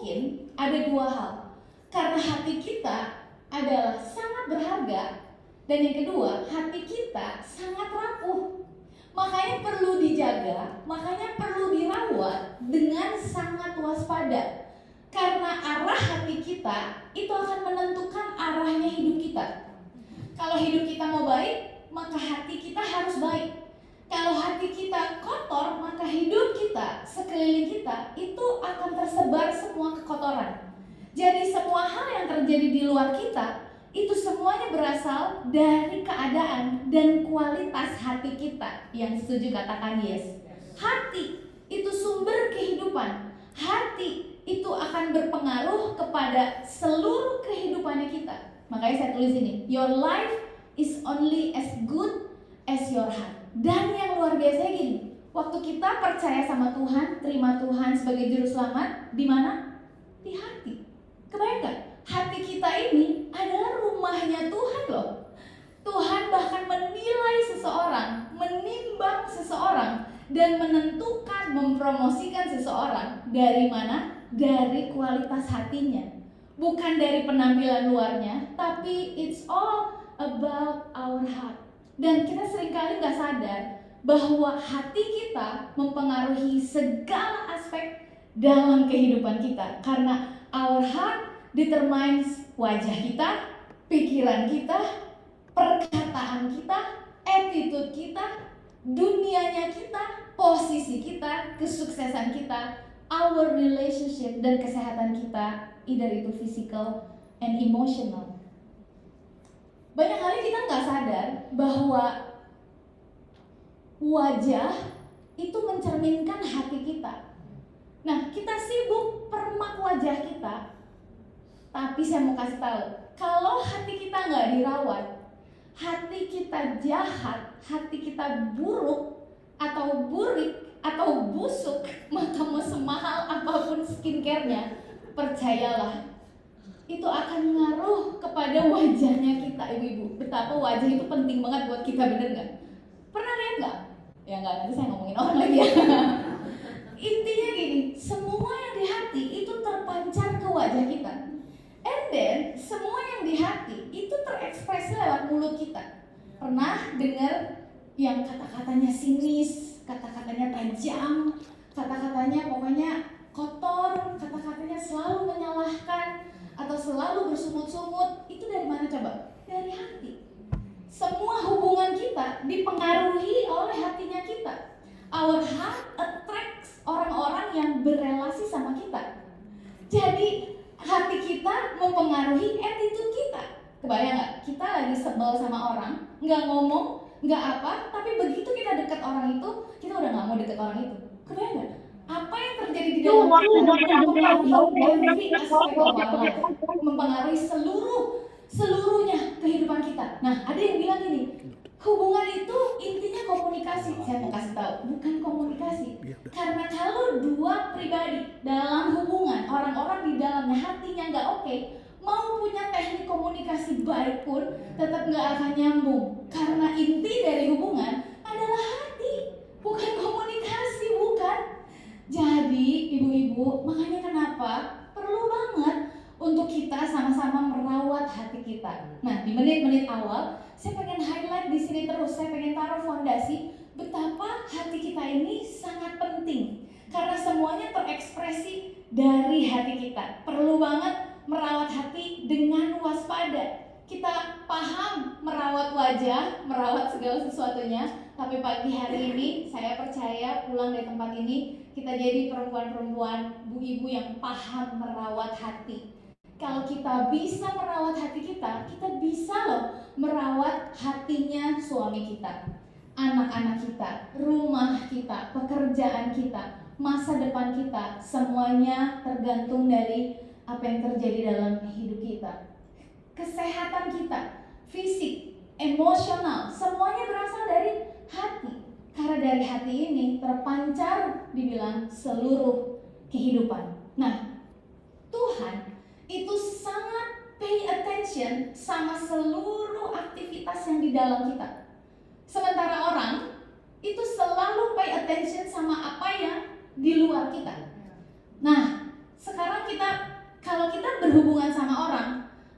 mungkin ada dua hal. Karena hati kita adalah sangat berharga, dan yang kedua, hati kita sangat rapuh. Makanya perlu dijaga, makanya perlu dirawat dengan sangat waspada. Karena arah hati kita itu akan menentukan arahnya hidup kita. Kalau hidup kita mau baik, maka hati kita harus baik. Kalau hati kita kotor, maka hidup kita, sekeliling kita, itu akan tersebar semua kekotoran. Jadi semua hal yang terjadi di luar kita, itu semuanya berasal dari keadaan dan kualitas hati kita. Yang setuju katakan yes. Hati itu sumber kehidupan. Hati itu akan berpengaruh kepada seluruh kehidupannya kita. Makanya saya tulis ini, your life is only as good as your heart. Dan yang luar biasa gini, waktu kita percaya sama Tuhan, terima Tuhan sebagai juru selamat, di mana? Di hati. Kebayang? Hati kita ini adalah rumahnya Tuhan loh. Tuhan bahkan menilai seseorang, menimbang seseorang, dan menentukan, mempromosikan seseorang dari mana? Dari kualitas hatinya. Bukan dari penampilan luarnya, tapi it's all about our heart. Dan kita seringkali gak sadar bahwa hati kita mempengaruhi segala aspek dalam kehidupan kita. Karena our heart determines wajah kita, pikiran kita, perkataan kita, attitude kita, dunianya kita, posisi kita, kesuksesan kita, our relationship, dan kesehatan kita, either itu physical and emotional. Banyak kali kita nggak sadar bahwa wajah itu mencerminkan hati kita. Nah, kita sibuk permak wajah kita, tapi saya mau kasih tahu, kalau hati kita nggak dirawat, hati kita jahat, hati kita buruk atau burik atau busuk, maka mau semahal apapun skincare-nya, percayalah, itu akan ngaruh kepada wajahnya kita, ibu-ibu. Betapa wajah itu penting banget buat kita, bener nggak? Pernah lihat nggak? Ya nggak, nanti saya ngomongin orang lagi ya. Intinya gini, semua yang di hati itu terpancar ke wajah kita. And then, semua yang di hati itu terekspresi lewat mulut kita. Pernah dengar yang kata-katanya sinis, kata-katanya tajam, kata-katanya pokoknya kotor, kata-katanya selalu menyalahkan, atau selalu bersungut-sungut? Itu dari mana coba? Dari hati. Semua hubungan kita dipengaruhi oleh hatinya kita. Our heart attracts orang-orang yang berelasi sama kita. Jadi hati kita mempengaruhi attitude kita. Kebayang gak? Kita lagi sebel sama orang, gak ngomong, gak apa, tapi begitu kita dekat orang itu, kita udah gak mau deket orang itu. Kebayang gak? Apa yang terjadi di dalam kita mempengaruhi seluruhnya kehidupan kita. Nah, ada yang bilang gini, hubungan itu intinya komunikasi. Saya mau kasih tahu, bukan komunikasi. Karena kalau dua pribadi dalam hubungan, orang-orang di dalamnya hatinya nggak oke, mau punya teknik komunikasi baik pun tetap nggak akan nyambung. Karena inti dari hubungan adalah hati, bukan komunikasi, bukan. Jadi ibu-ibu, makanya kenapa perlu banget untuk kita sama-sama merawat hati kita. Nah, di menit-menit awal saya pengen highlight di sini terus, saya pengen taruh fondasi betapa hati kita ini sangat penting. Karena semuanya terekspresi dari hati kita. Perlu banget merawat hati dengan waspada. Kita paham merawat wajah, merawat segala sesuatunya, tapi pagi hari ini saya percaya pulang dari tempat ini kita jadi perempuan-perempuan, bu-ibu yang paham merawat hati. Kalau kita bisa merawat hati kita, kita bisa loh merawat hatinya suami kita, anak-anak kita, rumah kita, pekerjaan kita, masa depan kita. Semuanya tergantung dari apa yang terjadi dalam hidup kita. Kesehatan kita, fisik, emosional, semuanya berasal dari hati. Karena dari hati ini terpancar dibilang seluruh kehidupan. Nah, Tuhan itu sangat pay attention sama seluruh aktivitas yang di dalam kita. Sementara orang itu selalu pay attention sama apa yang di luar kita. Nah, Sekarang kalau kita berhubungan sama orang,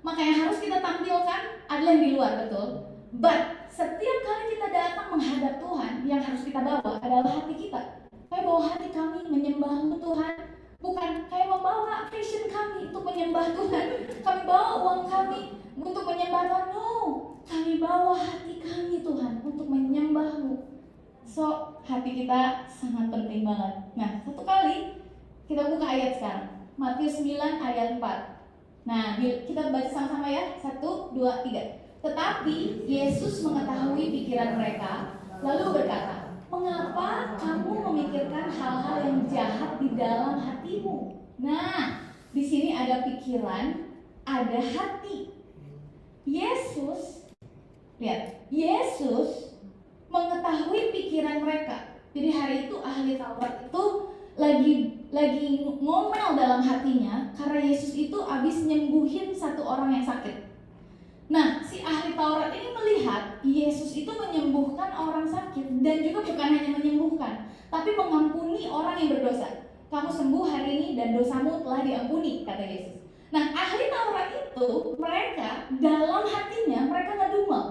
maka yang harus kita tampilkan adalah yang di luar, betul? But setiap kali kita datang menghadap Tuhan, yang harus kita bawa adalah hati kita. Kayak bawa hati kami menyembah Tuhan, bukan kayak membawa passion kami untuk menyembah Tuhan. Kami bawa uang kami untuk menyembah Tuhan. No, kami bawa hati kami Tuhan untuk menyembah-Mu. So, hati kita sangat penting banget. Nah, satu kali kita buka ayat sekarang, Matius 9 ayat 4. Nah, kita baca sama-sama ya. 1, 2, 3. Tetapi Yesus mengetahui pikiran mereka, lalu berkata, "Mengapa kamu memikirkan hal-hal yang jahat di dalam hatimu?" Nah, di sini ada pikiran, ada hati. Yesus, lihat, Yesus mengetahui pikiran mereka. Jadi hari itu ahli Taurat itu lagi ngomel dalam hatinya karena Yesus itu habis nyembuhin satu orang yang sakit. Nah, si ahli Taurat ini melihat Yesus itu menyembuhkan orang sakit, dan juga bukan hanya menyembuhkan, tapi mengampuni orang yang berdosa. Kamu sembuh hari ini dan dosamu telah diampuni, kata Yesus. Nah, ahli Taurat itu mereka dalam hatinya mereka ngedumel.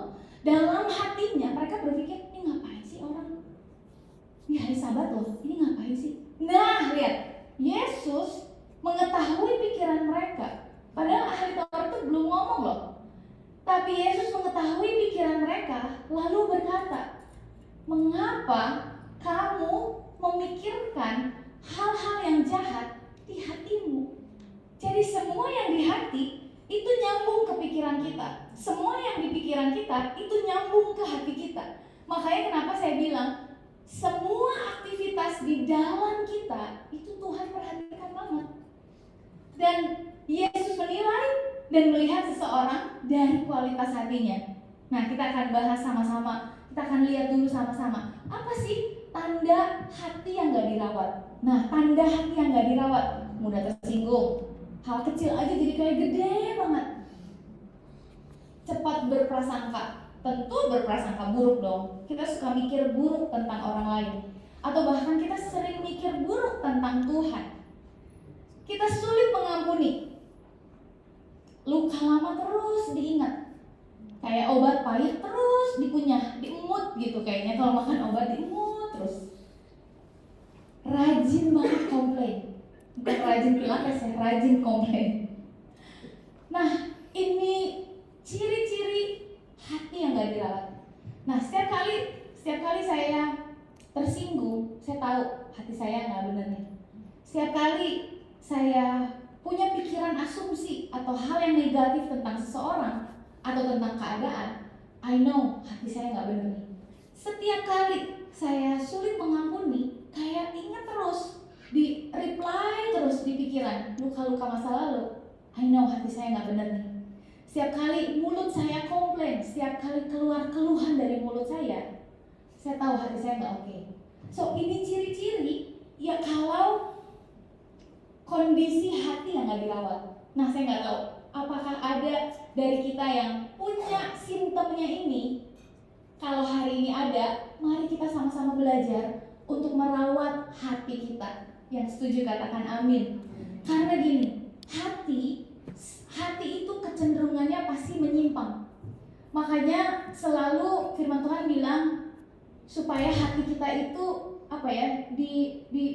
Dalam hatinya mereka berpikir, ini ngapain sih orang? Ini hari Sabat loh, ini ngapain sih? Nah, lihat, Yesus mengetahui pikiran mereka. Padahal ahli Taurat itu belum ngomong loh. Tapi Yesus mengetahui pikiran mereka, lalu berkata, "Mengapa kamu memikirkan hal-hal yang jahat di hatimu?" Jadi semua yang di hati itu nyambung ke pikiran kita. Semua yang di pikiran kita itu nyambung ke hati kita. Makanya kenapa saya bilang, semua aktivitas di dalam kita itu Tuhan perhatikan banget. Dan Yesus menilai dan melihat seseorang dari kualitas hatinya. Nah, kita akan bahas sama-sama. Kita akan lihat dulu sama-sama. Apa sih tanda hati yang gak dirawat? Nah, tanda hati yang gak dirawat, mudah tersinggung. Hal kecil aja jadi kayak gede banget. Cepat berprasangka. Tentu berprasangka buruk dong. Kita suka mikir buruk tentang orang lain. Atau bahkan kita sering mikir buruk tentang Tuhan. Kita sulit mengampuni. Luka lama terus diingat, kayak obat pahit terus dikunyah, diemut gitu kayaknya kalau makan obat diemut terus. Rajin banget komplain, bukan rajin pilates ya, rajin komplain. Nah, ini ciri-ciri hati yang gak dirawat. Nah, setiap kali saya tersinggung, saya tahu hati saya gak bener nih. Setiap kali saya punya pikiran asumsi atau hal yang negatif tentang seseorang atau tentang keadaan, I know hati saya gak bener nih. Setiap kali saya sulit mengampuni, kayak ingat terus, di reply terus di pikiran luka-luka masa lalu, I know hati saya gak bener nih. Setiap kali mulut saya komplain, setiap kali keluar keluhan dari mulut saya tahu hati saya gak oke. So ini ciri-ciri ya kalau kondisi hati yang gak dirawat. Nah, saya gak tahu apakah ada dari kita yang punya simptomnya ini. Kalau hari ini ada, mari kita sama-sama belajar untuk merawat hati kita. Yang setuju katakan amin. Karena gini, hati itu kecenderungannya pasti menyimpang. Makanya selalu firman Tuhan bilang supaya hati kita itu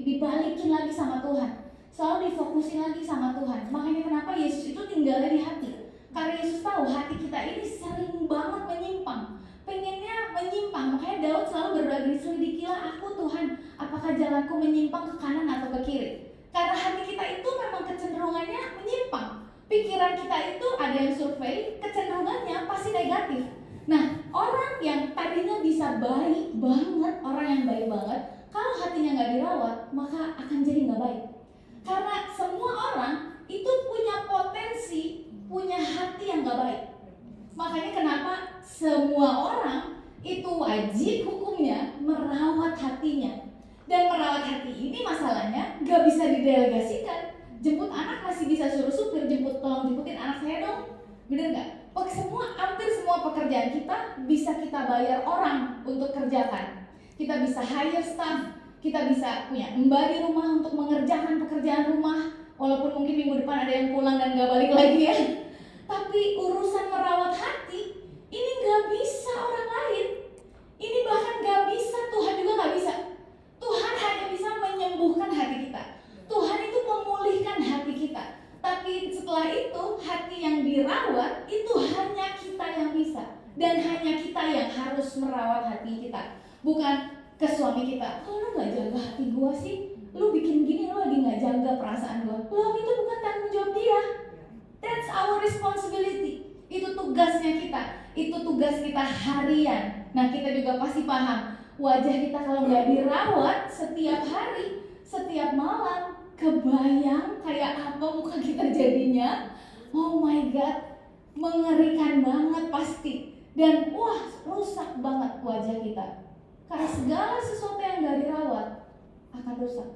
dibalikin lagi sama Tuhan. Selalu difokusin lagi sama Tuhan. Makanya kenapa Yesus itu tinggalnya di hati. Karena Yesus tahu hati kita ini sering banget menyimpang. Pengennya menyimpang. Makanya Daud selalu berbagi, "Selidikilah aku Tuhan, apakah jalanku menyimpang ke kanan atau ke kiri." Karena hati kita itu memang kecenderungannya menyimpang. Pikiran kita itu ada yang survei, kecenderungannya pasti negatif. Nah, orang yang tadinya bisa baik banget, orang yang baik banget, kalau hatinya gak dirawat, maka akan jadi gak baik. Karena semua orang itu punya potensi, punya hati yang gak baik. Makanya kenapa semua orang itu wajib hukumnya merawat hatinya. Dan merawat hati ini masalahnya gak bisa didelegasikan. Jemput anak masih bisa suruh supir, tolong jemputin anak saya dong. Bener gak? Hampir semua pekerjaan kita bisa kita bayar orang untuk kerjakan. Kita bisa hire staff, kita bisa punya mbak di rumah untuk mengerjakan pekerjaan rumah. Walaupun mungkin minggu depan ada yang pulang dan gak balik lagi ya. Tapi urusan merawat hati, ini gak bisa orang lain. Ini bahkan gak bisa, Tuhan juga gak bisa. Tuhan hanya bisa menyembuhkan hati kita. Tuhan itu memulihkan hati kita. Tapi setelah itu, hati yang dirawat, itu hanya kita yang bisa. Dan hanya kita yang harus merawat hati kita. Bukan ke suami kita, "Kok lu gak jaga hati gua sih? Lu bikin gini, lu lagi gak jaga perasaan gua." Loh, itu bukan tanggung jawab dia. That's our responsibility. Itu tugasnya kita. Itu tugas kita harian. Nah, kita juga pasti paham, wajah kita kalau gak dirawat setiap hari, setiap malam, kebayang kayak apa muka kita jadinya. Oh my God, mengerikan banget pasti. Dan wah, rusak banget wajah kita. Karena segala sesuatu yang gak dirawat akan rusak,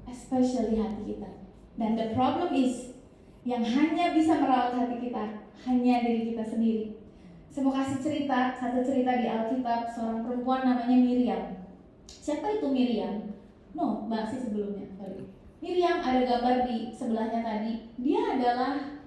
especially hati kita. Dan the problem is, yang hanya bisa merawat hati kita hanya diri kita sendiri. Saya mau kasih satu cerita di Alkitab, seorang perempuan namanya Miriam. Siapa itu Miriam? No, Mbak sih sebelumnya. Miriam ada gambar di sebelahnya tadi. Dia adalah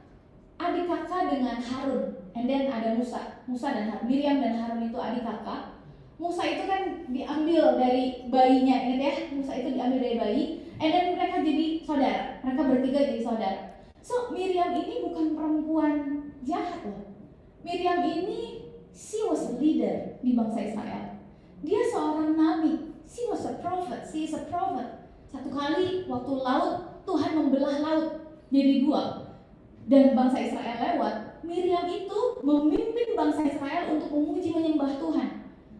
adik kakak dengan Harun. And then ada Musa dan Harun. Miriam dan Harun itu adik kakak. Musa itu kan diambil dari bayinya, ingat ya? Musa itu diambil dari bayi, and then mereka jadi saudara. Mereka bertiga jadi saudara. So, Miriam ini bukan perempuan jahat loh. Miriam ini, she was a leader di bangsa Israel. Dia seorang nabi. She was a prophet. She is a prophet. Satu kali waktu laut, Tuhan membelah laut jadi dua. Dan bangsa Israel lewat. Miriam itu memimpin bangsa Israel untuk memuji menyembah Tuhan.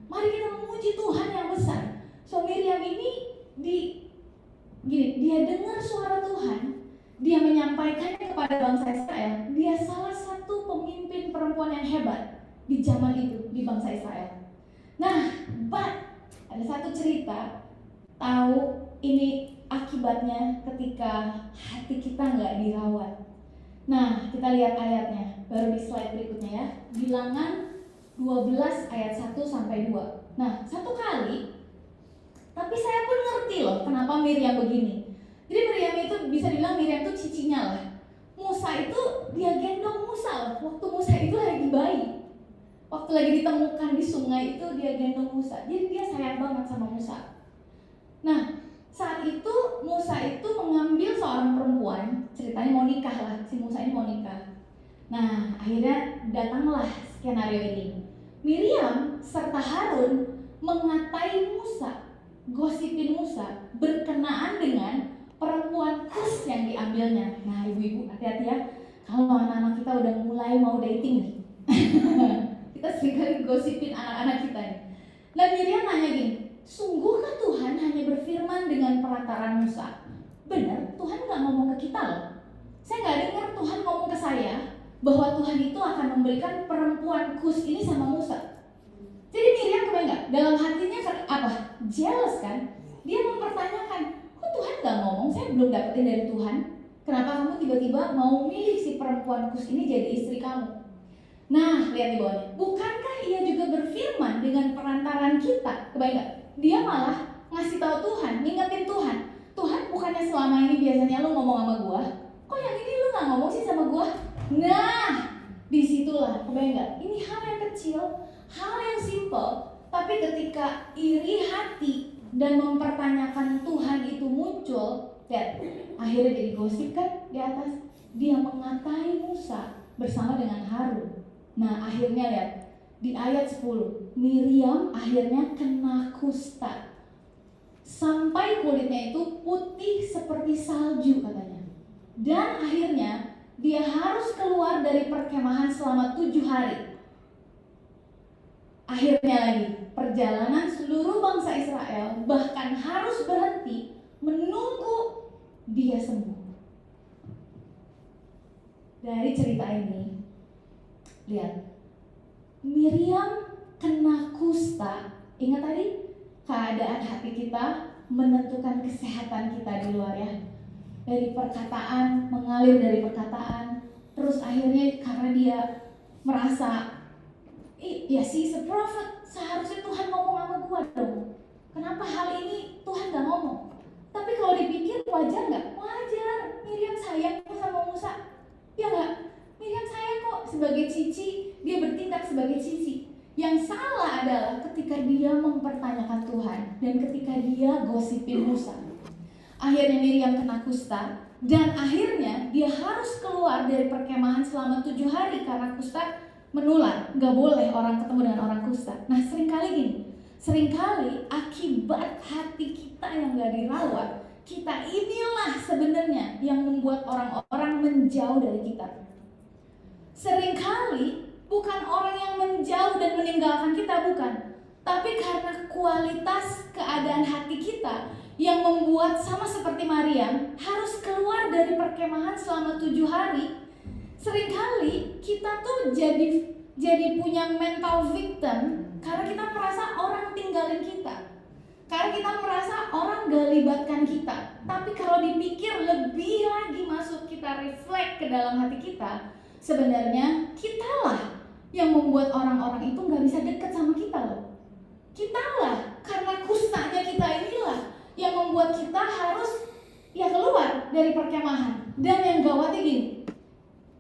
Mari kita memuji Tuhan yang besar. So Miriam ini dia dengar suara Tuhan, dia menyampaikannya kepada bangsa Israel. Dia salah satu pemimpin perempuan yang hebat di zaman itu di bangsa Israel. Nah, ada satu cerita, tahu ini akibatnya ketika hati kita nggak dirawat. Nah, kita lihat ayatnya, baru di slide berikutnya ya. Bilangan 12 ayat 1 sampai 2. Nah, satu kali, tapi saya pun ngerti loh kenapa Miriam begini. Jadi Miriam itu bisa dibilang Miriam itu cicinya lah. Musa itu dia gendong Musa loh. Waktu Musa itu lagi bayi. Waktu lagi ditemukan di sungai itu dia gendong Musa. Jadi dia sayang banget sama Musa. Nah, saat itu Musa itu mengambil seorang perempuan, ceritanya mau nikah lah, si Musa ini mau nikah. Nah, akhirnya datanglah skenario ini. Miriam serta Harun mengatai Musa, gosipin Musa berkenaan dengan perempuan Kus yang diambilnya. Nah, ibu-ibu hati-hati ya, kalau anak-anak kita udah mulai mau dating nih. Kita seringkali gosipin anak-anak kita nih. Dan Miriam nanya gini, sungguhkah Tuhan hanya berfirman dengan perantaran Musa? Benar, Tuhan gak ngomong ke kita loh. Saya gak dengar Tuhan ngomong ke saya bahwa Tuhan itu akan memberikan perempuan Kus ini sama Musa. Jadi Miriam kebayang gak? Dalam hatinya apa? Jealous kan? Dia mempertanyakan, kok Tuhan gak ngomong? Saya belum dapetin dari Tuhan. Kenapa kamu tiba-tiba mau milih si perempuan Kus ini jadi istri kamu? Nah, lihat di bawahnya. Bukankah ia juga berfirman dengan perantaran kita? Kebayang gak? Dia malah ngasih tahu Tuhan, ngingetin Tuhan. Tuhan, bukannya selama ini biasanya lu ngomong sama gua? Kok yang ini lu gak ngomong sih sama gua? Nah, disitulah, kebayang gak? Ini hal yang kecil, hal yang simple, tapi ketika iri hati dan mempertanyakan Tuhan itu muncul, lihat, akhirnya jadi gosip kan di atas. Dia mengatai Musa bersama dengan Harun. Nah, akhirnya lihat, di ayat 10, Miriam akhirnya kena kusta. Sampai kulitnya itu putih seperti salju katanya. Dan akhirnya dia harus keluar dari perkemahan selama 7 hari. Akhirnya lagi, perjalanan seluruh bangsa Israel bahkan harus berhenti menunggu dia sembuh. Dari cerita ini, lihat, Miriam kena kusta. Ingat tadi, keadaan hati kita menentukan kesehatan kita di luar ya. Dari perkataan, mengalir dari perkataan, terus akhirnya karena dia merasa, ya she's a prophet, seharusnya Tuhan ngomong sama gua dong. Kenapa hal ini Tuhan gak ngomong? Tapi kalau dipikir wajar nggak? Wajar. Miriam sayang kok sama Musa, ya nggak? Miriam sayang kok, sebagai cici dia bertindak sebagai cici. Yang salah adalah ketika dia mempertanyakan Tuhan dan ketika dia gosipin Musa. Akhirnya Miriam kena kusta dan akhirnya dia harus keluar dari perkemahan selama 7 hari karena kusta menular. Gak boleh orang ketemu dengan orang kusta. Nah seringkali gini, seringkali akibat hati kita yang gak dirawat, kita inilah sebenarnya yang membuat orang-orang menjauh dari kita. Seringkali bukan orang yang menjauh dan meninggalkan kita, bukan. Tapi karena kualitas keadaan hati kita yang membuat sama seperti Maryam harus keluar dari perkemahan selama 7 hari. Seringkali kita tuh jadi punya mental victim karena kita merasa orang tinggalin kita, karena kita merasa orang gak libatkan kita. Tapi kalau dipikir lebih lagi, masuk kita reflect ke dalam hati kita, sebenarnya kitalah yang membuat orang-orang itu gak bisa dekat sama kita loh. Kitalah, karena kustanya kita inilah yang membuat kita harus ya keluar dari perkemahan. Dan yang gawatnya gini,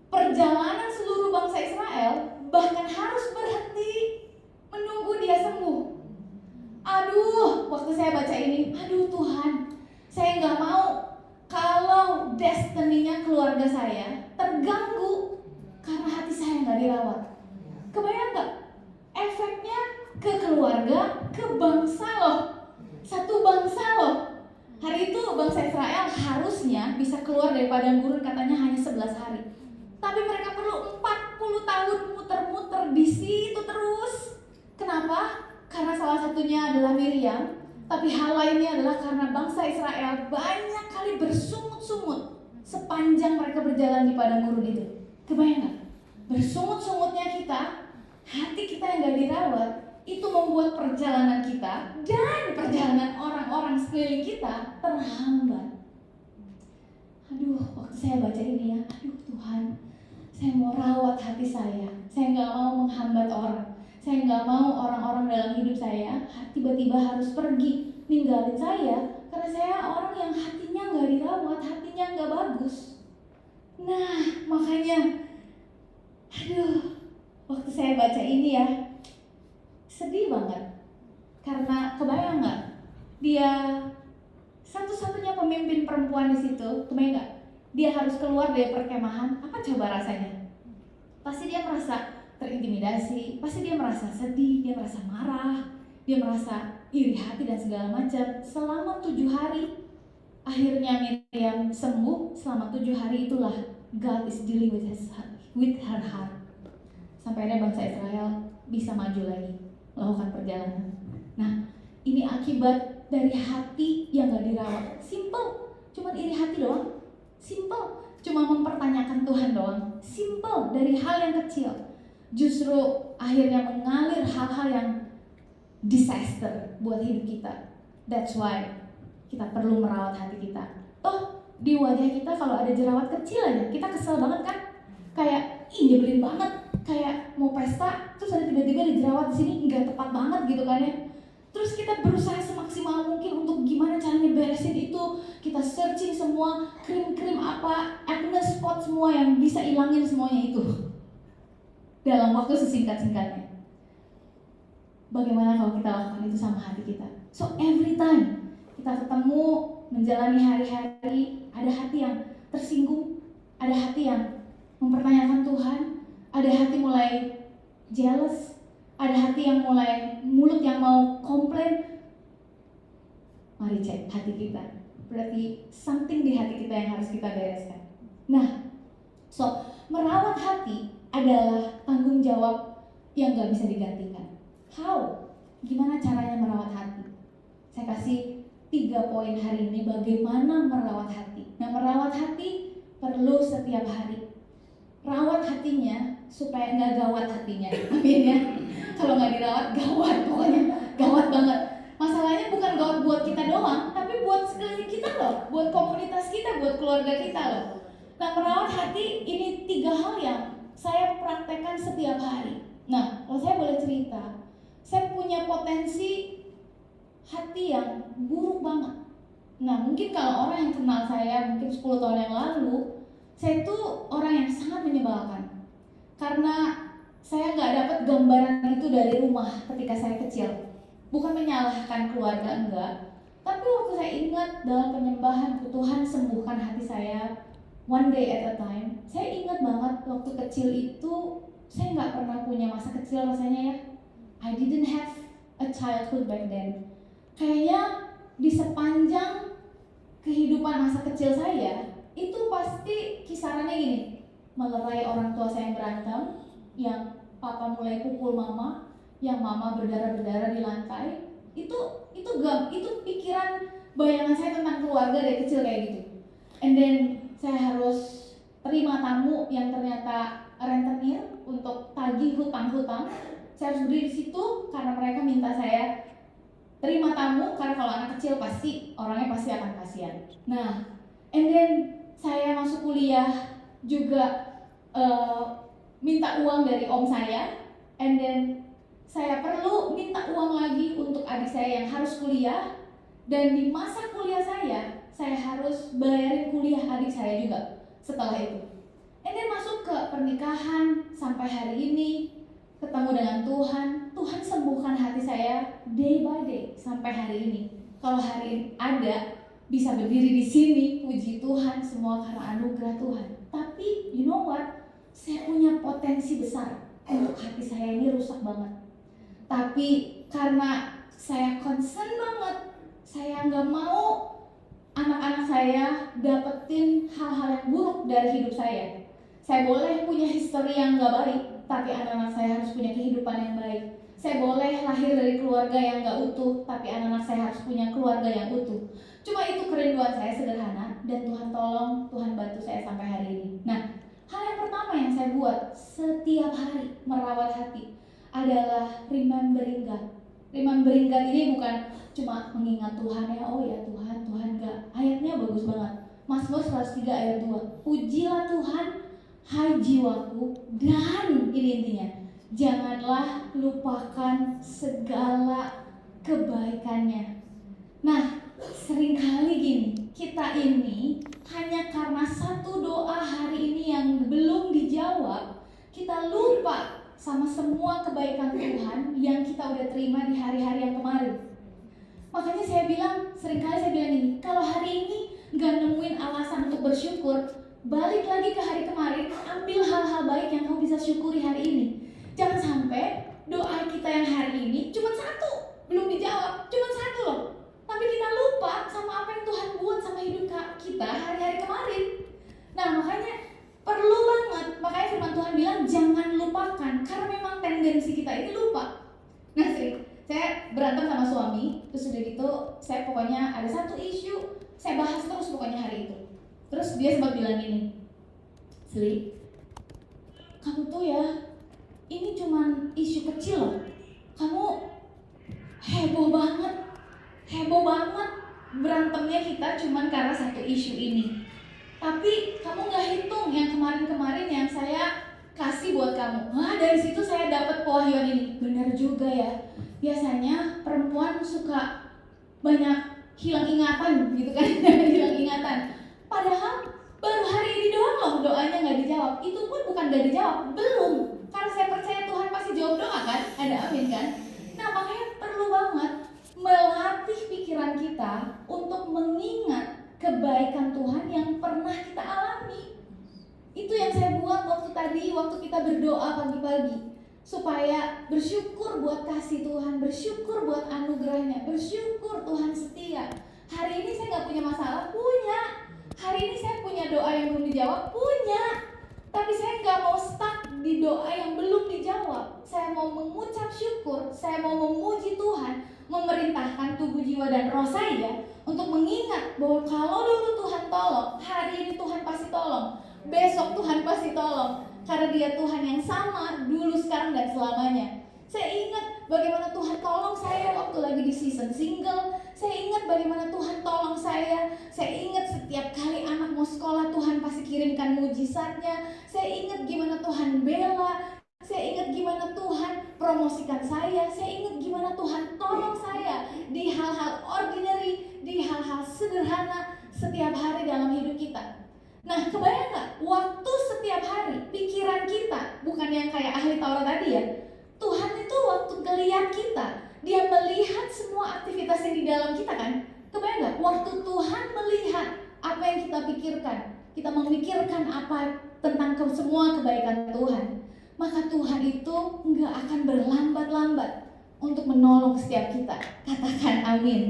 perjalanan seluruh bangsa Israel bahkan harus berhenti menunggu dia sembuh. Aduh, waktu saya baca ini, aduh Tuhan, saya gak mau kalau destiny-nya keluarga saya terganggu karena hati saya gak dirawat. Kebayang gak? Efeknya ke keluarga, ke bangsa loh. Satu bangsa loh. Hari itu bangsa Israel harusnya bisa keluar dari padang gurun katanya hanya 11 hari. Tapi mereka perlu 40 tahun muter-muter di situ terus. Kenapa? Karena salah satunya adalah Miriam. Tapi hal lainnya adalah karena bangsa Israel banyak kali bersungut-sungut sepanjang mereka berjalan di padang gurun itu. Kebayang gak? Bersungut-sungutnya kita, hati kita yang gak dirawat, itu membuat perjalanan kita dan perjalanan orang-orang sekeliling kita terhambat. Aduh, waktu saya baca ini ya, aduh Tuhan, saya mau rawat hati saya gak mau menghambat orang. Saya gak mau orang-orang dalam hidup saya tiba-tiba harus pergi ninggalin saya karena saya orang yang hatinya gak dirawat, hatinya gak bagus. Nah, makanya aduh, waktu saya baca ini ya, sedih banget. Karena kebayang gak, dia satu-satunya pemimpin perempuan di situ, kebayang gak? Dia harus keluar dari perkemahan, apa coba rasanya? Pasti dia merasa terintimidasi, pasti dia merasa sedih, dia merasa marah, dia merasa iri hati dan segala macam. Selama 7 hari, akhirnya Miriam sembuh. Selama 7 hari itulah God is dealing with her heart. Sampai akhirnya bangsa Israel bisa maju lagi, melakukan perjalanan. Nah, ini akibat dari hati yang gak dirawat. Simple, cuma iri hati doang. Simple, cuma mempertanyakan Tuhan doang. Simple, dari hal yang kecil justru akhirnya mengalir hal-hal yang disaster buat hidup kita. That's why kita perlu merawat hati kita. Toh di wajah kita kalau ada jerawat kecil aja kita kesel banget kan? Kayak nyebelin banget. Kayak mau pesta terus ada tiba-tiba ada jerawat di sini, nggak tepat banget gitu kan ya. Terus kita berusaha semaksimal mungkin untuk gimana caranya beresin itu. Kita searching semua krim-krim apa, acne spot semua yang bisa ilangin semuanya itu dalam waktu sesingkat-singkatnya. Bagaimana kalau kita lakukan itu sama hati kita? So every time kita ketemu, menjalani hari-hari, ada hati yang tersinggung, ada hati yang mempertanyakan Tuhan, ada hati mulai jealous, ada hati yang mulai mulut yang mau komplain. Mari cek hati kita. Berarti something di hati kita yang harus kita bereskan. Nah, so merawat hati adalah tanggung jawab yang gak bisa digantikan. How? Gimana caranya merawat hati? Saya kasih 3 poin hari ini bagaimana merawat hati. Nah, merawat hati perlu setiap hari. Rawat hatinya supaya gak gawat hatinya. Amin ya. Kalau gak dirawat gawat, pokoknya gawat banget. Masalahnya bukan gawat buat kita doang, tapi buat sekeliling kita loh, buat komunitas kita, buat keluarga kita loh. Nah, merawat hati ini 3 hal yang saya praktekkan setiap hari. Nah, kalau saya boleh cerita, saya punya potensi hati yang buruk banget. Nah, mungkin kalau orang yang kenal saya mungkin 10 tahun yang lalu, saya tuh orang yang sangat menyebalkan. Karena saya nggak dapat gambaran itu dari rumah ketika saya kecil. Bukan menyalahkan keluarga, enggak. Tapi waktu saya ingat dalam penyembahan Tuhan sembuhkan hati saya, one day at a time. Saya ingat banget waktu kecil itu, saya nggak pernah punya masa kecil rasanya ya. I didn't have a childhood back then. Kayaknya di sepanjang kehidupan masa kecil saya, itu pasti kisarannya gini. Melerai orang tua saya yang berantem, yang papa mulai pukul mama, yang mama berdarah-berdarah di lantai. Itu pikiran bayangan saya tentang keluarga dari kecil kayak gitu. And then saya harus terima tamu yang ternyata rentenir untuk tagih hutang-hutang. Saya harus berdiri di situ karena mereka minta saya terima tamu, karena kalau anak kecil pasti orangnya pasti akan kasihan. Nah, and then saya masuk kuliah juga minta uang dari om saya, and then saya perlu minta uang lagi untuk adik saya yang harus kuliah, dan di masa kuliah saya harus bayarin kuliah adik saya juga setelah itu. And then masuk ke pernikahan sampai hari ini, ketemu dengan Tuhan sembuhkan hati saya day by day sampai hari ini. Kalau hari ini ada bisa berdiri di sini, puji Tuhan, semua karena anugerah Tuhan. Tapi you know what? Saya punya potensi besar untuk hati saya ini rusak banget. Tapi karena saya concern banget, saya nggak mau anak-anak saya dapetin hal-hal yang buruk dari hidup saya. Saya boleh punya histori yang nggak baik, tapi anak-anak saya harus punya kehidupan yang baik. Saya boleh lahir dari keluarga yang nggak utuh, tapi anak-anak saya harus punya keluarga yang utuh. Cuma itu kerinduan saya sederhana, dan Tuhan tolong, Tuhan bantu saya sampai hari ini. Nah, hal yang pertama yang saya buat setiap hari merawat hati adalah remembering God. Remembering God ini bukan cuma mengingat Tuhan ya, oh ya Tuhan, Tuhan enggak. Ayatnya bagus banget. Mazmur 103 ayat 2. Pujilah Tuhan, hai jiwaku, dan ini intinya, janganlah lupakan segala kebaikannya. Nah, seringkali gini, kita ini hanya karena satu doa hari ini yang belum dijawab, kita lupa sama semua kebaikan Tuhan yang kita udah terima di hari-hari yang kemarin. Makanya seringkali saya bilang ini, kalau hari ini gak nemuin alasan untuk bersyukur, balik lagi ke hari kemarin, ambil hal-hal baik yang kamu bisa syukuri hari ini. Jangan sampai doa kita yang hari ini cuma satu, belum dijawab, cuma satu loh. Tapi kita lupa sama apa yang Tuhan buat sama hidup kita hari-hari kemarin. Nah, makanya perlu banget, makanya firman Tuhan bilang jangan lupakan, karena memang tendensi kita itu lupa. Nah, saya berantem sama suami, terus udah gitu saya pokoknya ada satu isu, saya bahas terus pokoknya hari itu. Terus dia sempat bilang gini, Sli, kamu tuh ya, ini cuman isu kecil loh, kamu heboh banget berantemnya kita cuman karena satu isu ini. Tapi kamu gak hitung yang kemarin-kemarin yang saya kasih buat kamu. Nah, dari situ saya dapat pewahyuan ini. Benar juga ya. Biasanya perempuan suka banyak hilang ingatan gitu kan. Hilang ingatan. Padahal baru hari ini doang loh doanya gak dijawab. Itu pun bukan gak dijawab, belum. Karena saya percaya Tuhan pasti jawab doa kan. Ada amin kan. Nah, makanya perlu banget melatih pikiran kita untuk mengingat kebaikan Tuhan yang pernah kita alami. Itu yang saya buat waktu kita berdoa pagi-pagi, supaya bersyukur buat kasih Tuhan, bersyukur buat anugerahnya, bersyukur Tuhan setia. Hari ini saya gak punya masalah, punya. Hari ini saya punya doa yang belum dijawab, punya. Tapi saya gak mau stuck di doa yang belum dijawab. Saya mau mengucap syukur, saya mau memuji Tuhan, memerintahkan tubuh, jiwa, dan roh saya untuk mengingat bahwa kalau dulu Tuhan tolong, hari ini Tuhan pasti tolong, besok Tuhan pasti tolong, karena Dia Tuhan yang sama dulu, sekarang, dan selamanya. Saya ingat bagaimana Tuhan tolong saya waktu lagi di season single. Saya ingat bagaimana Tuhan tolong saya. Saya ingat setiap kali anak mau sekolah Tuhan pasti kirimkan mujizatnya. Saya ingat gimana Tuhan bela. Saya ingat gimana Tuhan promosikan saya ingat gimana Tuhan tolong saya di hal-hal ordinary, di hal-hal sederhana setiap hari dalam hidup kita. Nah, kebayang gak? Waktu setiap hari, pikiran kita, bukan yang kayak ahli Taurat tadi ya. Tuhan itu waktu ngeliat kita, Dia melihat semua aktivitas yang di dalam kita kan. Kebayang gak? Waktu Tuhan melihat apa yang kita pikirkan, kita memikirkan apa tentang semua kebaikan Tuhan, maka Tuhan itu gak akan berlambat-lambat untuk menolong setiap kita. Katakan amin.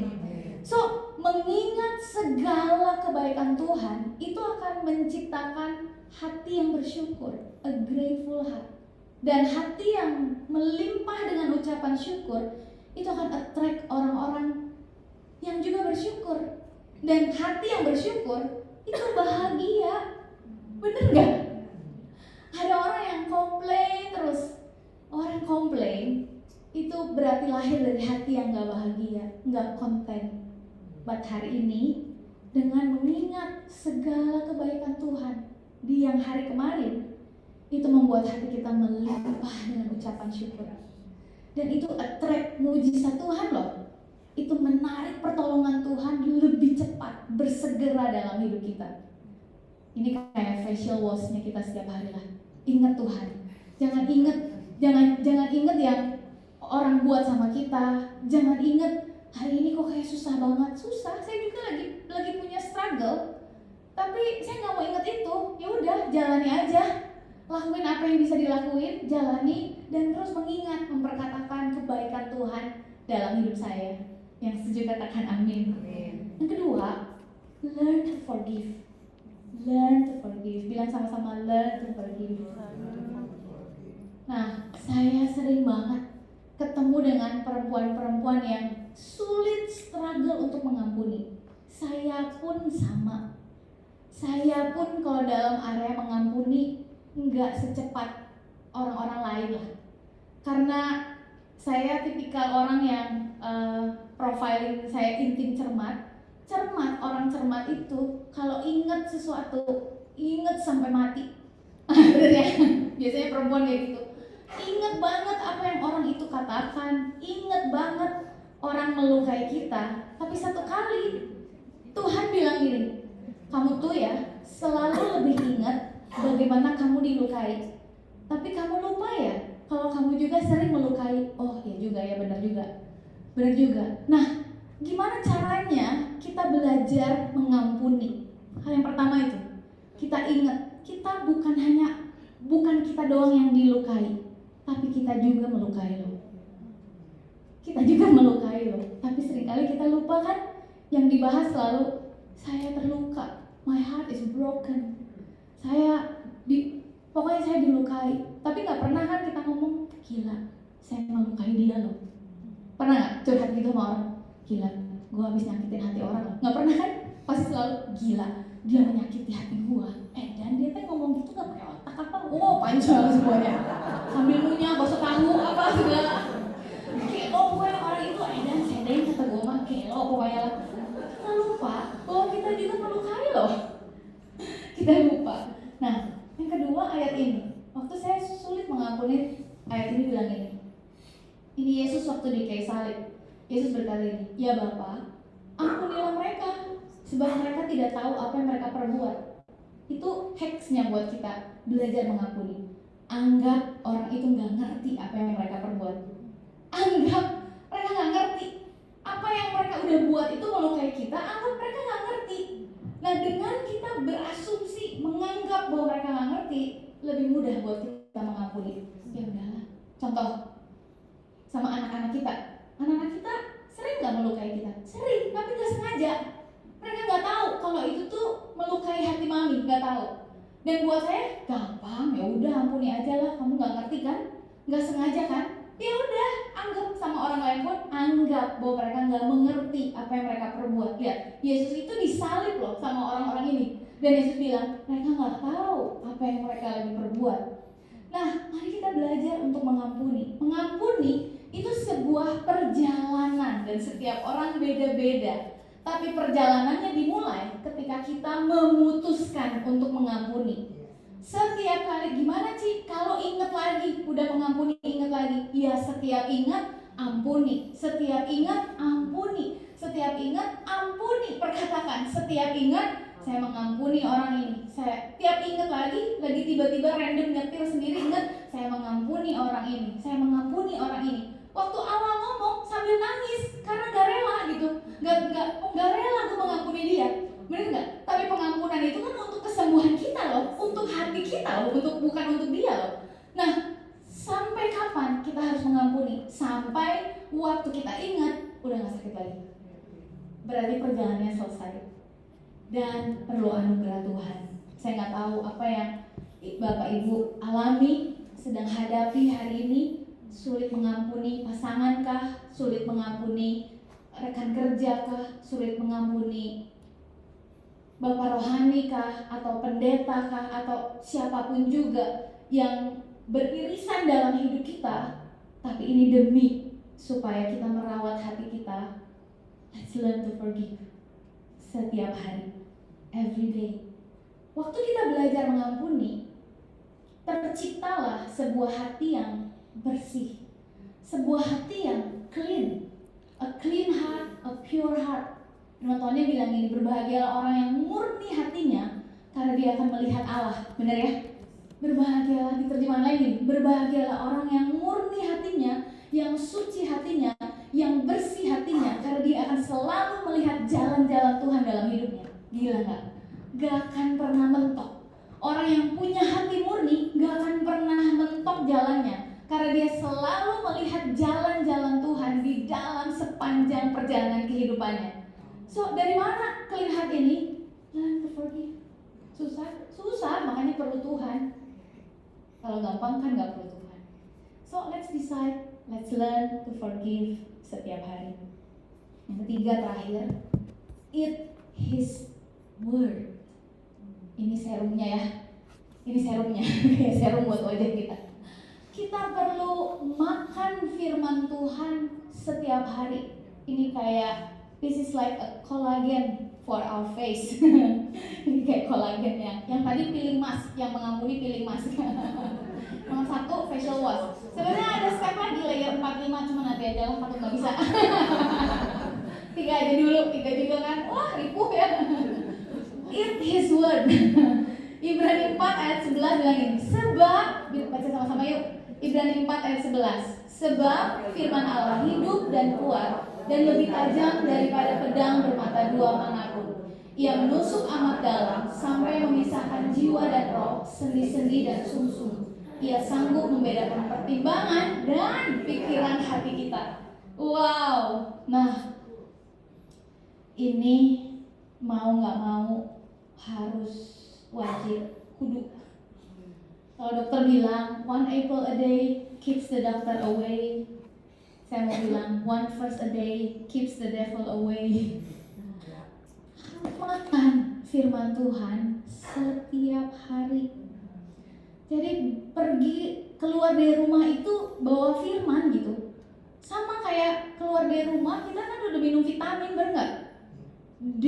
So, mengingat segala kebaikan Tuhan itu akan menciptakan hati yang bersyukur, a grateful heart. Dan hati yang melimpah dengan ucapan syukur itu akan attract orang-orang yang juga bersyukur. Dan hati yang bersyukur itu bahagia. Bener gak? Ada orang yang komplain terus. Orang komplain itu berarti lahir dari hati yang gak bahagia, gak konten. But hari ini dengan mengingat segala kebaikan Tuhan di yang hari kemarin, itu membuat hati kita melimpah dengan ucapan syukur. Dan itu attract mujizat Tuhan loh. Itu menarik pertolongan Tuhan lebih cepat, bersegera dalam hidup kita. Ini kayak facial wash-nya kita setiap hari lah. Ingat Tuhan. Jangan ingat yang orang buat sama kita. Jangan ingat hari ini kok kayak susah banget. Susah, saya juga lagi punya struggle. Tapi saya nggak mau inget itu. Ya udah, jalani aja. Lakuin apa yang bisa dilakuin, jalani, dan terus mengingat, memperkatakan kebaikan Tuhan dalam hidup saya. Yang setuju katakan amin. Yang kedua, learn to forgive. Learn to forgive. Bilang sama-sama, learn to forgive. Nah, saya sering banget ketemu dengan perempuan-perempuan yang sulit struggle untuk mengampuni. Saya pun sama. Saya pun kalau dalam area mengampuni nggak secepat orang-orang lain lah. Karena saya tipikal orang yang profiling saya intim cermat. Orang cermat itu kalau ingat sesuatu, ingat sampai mati. Bener ya? Biasanya perempuan kayak gitu. Ingat banget apa yang orang itu katakan, ingat banget orang melukai kita. Tapi satu kali Tuhan bilang gini, kamu tuh ya selalu lebih ingat bagaimana kamu dilukai. Tapi kamu lupa ya kalau kamu juga sering melukai. Oh ya juga ya, benar juga. Nah, gimana caranya kita belajar mengampuni? Hal yang pertama itu, kita ingat, kita bukan kita doang yang dilukai, tapi kita juga melukai lo. Tapi seringkali kita lupa kan? Yang dibahas selalu, saya terluka, my heart is broken. Pokoknya saya dilukai. Tapi gak pernah kan kita ngomong, gila, saya melukai dia loh. Pernah gak curhat gitu sama orang? Gila, gue habis nyakitin hati orang loh. Gak pernah kan? Pasti selalu, gila, dia menyakiti hati gue. Dan dia tuh ngomong gitu gak pakai otak apa? Oh, panjang semuanya. Sambil ngunyah, bakso tahu, apa segala. Kayak pokoknya orang itu, dan sedeng kata gue mah, kayak pokoknya lah. Kita lupa bahwa kita juga melukai loh. Kita lupa. Nah, yang kedua ayat ini. Waktu saya sulit mengampuni, ayat ini bilang ini. Ini Yesus waktu di kayu salib. Yesus berkata ini, ya Bapa, ampunilah mereka, sebab mereka tidak tahu apa yang mereka perbuat. Itu hacksnya buat kita belajar mengampuni. Anggap orang itu gak ngerti apa yang mereka perbuat. Anggap mereka gak ngerti apa yang mereka udah buat itu melukai kita. Anggap mereka gak ngerti. Nah, dengan kita berasumsi menganggap bahwa mereka gak ngerti, lebih mudah buat kita mengampuni. Ya udahlah. Contoh sama anak-anak kita. Anak-anak kita sering gak melukai kita? Sering, tapi gak sengaja. Mereka gak tahu kalau itu tuh melukai hati mami, gak tahu. Dan buat saya gampang, ya udah ampuni aja lah, kamu gak ngerti kan? Gak sengaja kan? Ya udah, anggap sama orang lain pun anggap bahwa mereka gak mengerti apa yang mereka perbuat. Lihat, Yesus itu disalib loh sama orang-orang ini. Dan Yesus bilang, mereka gak tahu apa yang mereka lagi perbuat. Nah, mari kita belajar untuk mengampuni. Mengampuni itu sebuah perjalanan dan setiap orang beda-beda. Tapi perjalanannya dimulai ketika kita memutuskan untuk mengampuni. Setiap setiap kali gimana Ci? Kalau ingat lagi, udah mengampuni ingat lagi. Ya setiap ingat ampuni, setiap ingat ampuni, setiap ingat ampuni. Perkatakan setiap ingat saya mengampuni orang ini. Saya tiap ingat lagi tiba-tiba random nyetir sendiri ingat saya mengampuni orang ini, saya mengampuni orang ini. Waktu awal ngomong sambil nangis karena gak rela gitu, gak rela gue mengampuni dia. Bener nggak? Tapi pengampunan itu kan untuk kesembuhan kita loh, untuk hati kita loh, bukan untuk dia loh. Nah, sampai kapan kita harus mengampuni? Sampai waktu kita ingat udah nggak sakit lagi. Berarti perjalanannya selesai dan perlu anugerah Tuhan. Saya nggak tahu apa yang Bapak Ibu alami, sedang hadapi hari ini. Sulit mengampuni pasangan kah? Sulit mengampuni rekan kerja kah? Sulit mengampuni Bapak rohani kah, atau pendeta kah, atau siapapun juga yang beririsan dalam hidup kita. Tapi ini demi supaya kita merawat hati kita. Let's learn to forgive setiap hari, every day. Waktu kita belajar mengampuni, terciptalah sebuah hati yang bersih, sebuah hati yang clean, a clean heart, a pure heart. Firman Tuhannya bilang ini, berbahagialah orang yang murni hatinya karena dia akan melihat Allah. Benar ya? Berbahagialah, di terjemahan lain, berbahagialah orang yang murni hatinya, yang suci hatinya, yang bersih hatinya, karena dia akan selalu melihat jalan-jalan Tuhan dalam hidupnya. Gila gak? Gak akan pernah mentok. Orang yang punya hati murni gak akan pernah mentok jalannya, karena dia selalu melihat jalan-jalan Tuhan di dalam sepanjang perjalanan kehidupannya. So, dari mana clean heart ini? Learn to forgive. Susah, makanya perlu Tuhan. Kalau gampang kan gak perlu Tuhan. So, let's decide, let's learn to forgive setiap hari. Yang ketiga terakhir, eat His word. Ini serumnya ya. Ini serumnya, kayak serum buat wajah kita. Kita perlu makan firman Tuhan setiap hari. Ini kayak this is like a collagen for our face. Ini kayak kolagen yang tadi peeling mask, yang mengampuni peeling mask. Nomor 1 facial wash. Sebenarnya ada step lagi layer 4-5, cuma nanti aja lah, takut nggak bisa. 3 aja dulu, 3 juga kan. Wah, ripuh ya. Eat His word. Ibrani 4 ayat 11 bilang ini. Sebab, baca sama-sama yuk. Ibrani 4 ayat 11. Sebab firman Allah hidup dan kuat dan lebih tajam daripada pedang bermata dua manapun. Ia menusuk amat dalam sampai memisahkan jiwa dan roh, sendi-sendi dan sumsum. Ia sanggup membedakan pertimbangan dan pikiran hati kita. Wow. Nah, ini mau nggak mau harus wajib, kudu. Kalau dokter bilang 1 apple a day keeps the doctor away, saya mau bilang 1 verse a day keeps the devil away. Makan firman Tuhan setiap hari. Jadi pergi keluar dari rumah itu bawa firman gitu. Sama kayak keluar dari rumah kita kan udah minum vitamin, bener nggak? D,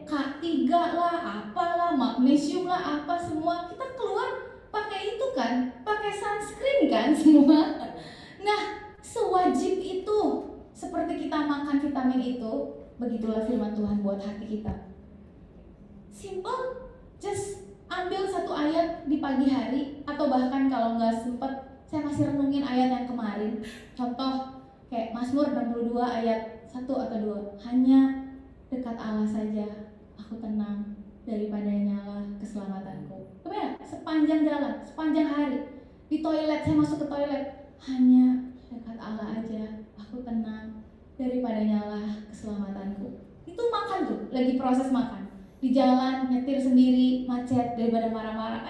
K3 lah, apalah, magnesium lah, apa semua kita keluar pakai itu kan, pakai sunscreen kan semua. Nah, sewajib itu seperti kita makan vitamin itu, begitulah firman Tuhan buat hati kita. Simple, just ambil 1 ayat di pagi hari, atau bahkan kalau nggak sempet, saya masih renungin ayat yang kemarin. Contoh kayak Mazmur 62 ayat 1 atau 2, hanya dekat Allah saja aku tenang, daripadanya lah keselamatanku. Kemudian sepanjang jalan, sepanjang hari, di toilet, saya masuk ke toilet, hanya dekat Allah aja aku tenang, daripadanya lah keselamatanku. Itu makan tuh, lagi proses makan. Di jalan nyetir sendiri, macet, daripada marah-marah,